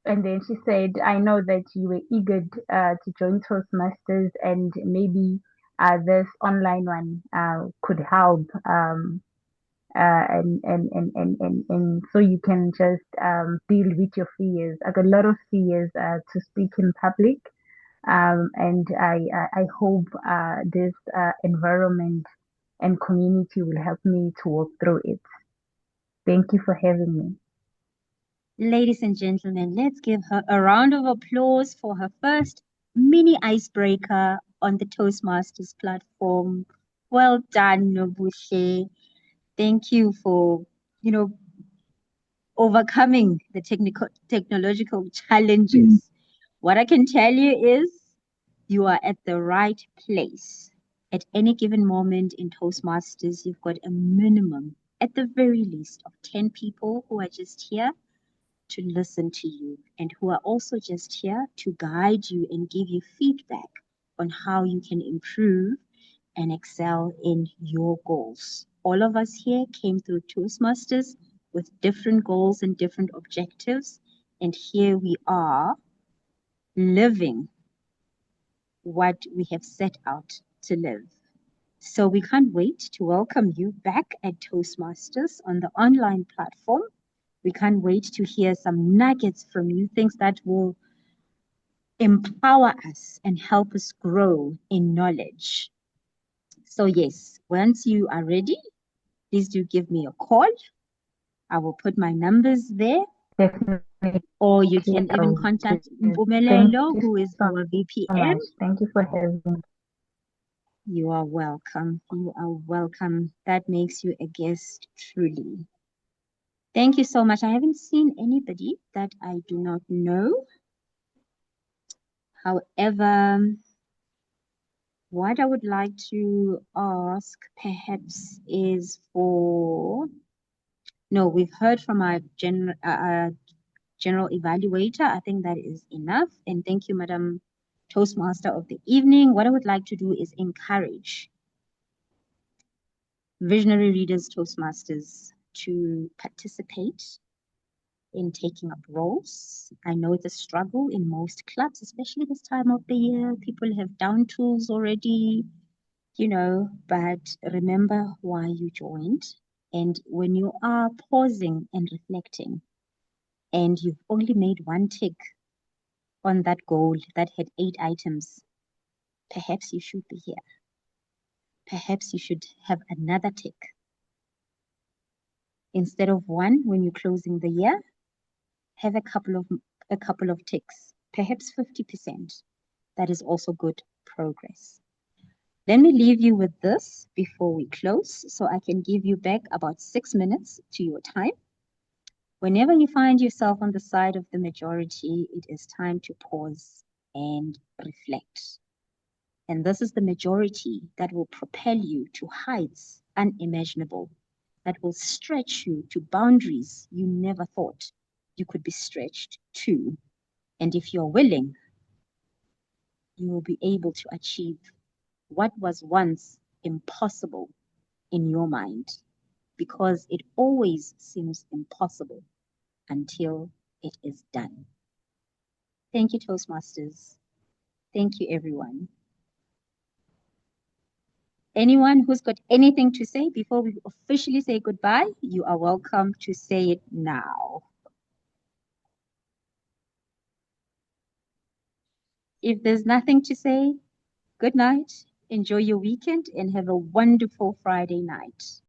and then she said, "I know that you were eager to join Toastmasters, and maybe this online one could help." And so you can just deal with your fears. I got a lot of fears to speak in public, and I hope this environment and community will help me to walk through it. Thank you for having me. Ladies and gentlemen, let's give her a round of applause for her first mini icebreaker on the Toastmasters platform. Well done, Nobuhle. Thank you for, overcoming the technological challenges. What I can tell you is you are at the right place. At any given moment in Toastmasters, you've got a minimum, at the very least, of 10 people who are just here to listen to you and who are also just here to guide you and give you feedback on how you can improve and excel in your goals. All of us here came through Toastmasters with different goals and different objectives, and here we are living what we have set out to live. So we can't wait to welcome you back at Toastmasters on the online platform. We can't wait to hear some nuggets from you, things that will empower us and help us grow in knowledge. So yes, once you are ready, please do give me a call. I will put my numbers there, Definitely. or you can I even will contact do. Thank Mpumelelo, you who is so our VPN. much. Thank you for having me. You are welcome. You are welcome. That makes you a guest, truly. Thank you so much. I haven't seen anybody that I do not know. However, what I would like to ask perhaps is no, we've heard from our general evaluator. I think that is enough. And thank you, Madam Toastmaster of the evening. What I would like to do is encourage Visionary Readers Toastmasters to participate in taking up roles. I know it's a struggle in most clubs, especially this time of the year. People have down tools already, but remember why you joined. And when you are pausing and reflecting, and you've only made one tick on that goal that had 8 items, perhaps you should be here. Perhaps you should have another tick. Instead of one when you're closing the year, have a couple of ticks, perhaps 50%. That is also good progress. Let me leave you with this before we close, so I can give you back about 6 minutes to your time. Whenever you find yourself on the side of the majority, it is time to pause and reflect. And this is the majority that will propel you to heights unimaginable. that will stretch you to boundaries you never thought you could be stretched to. And if you're willing, you will be able to achieve what was once impossible in your mind, because it always seems impossible until it is done. Thank you, Toastmasters. Thank you, everyone. Anyone who's got anything to say before we officially say goodbye, you are welcome to say it now. If there's nothing to say, good night, enjoy your weekend, and have a wonderful Friday night.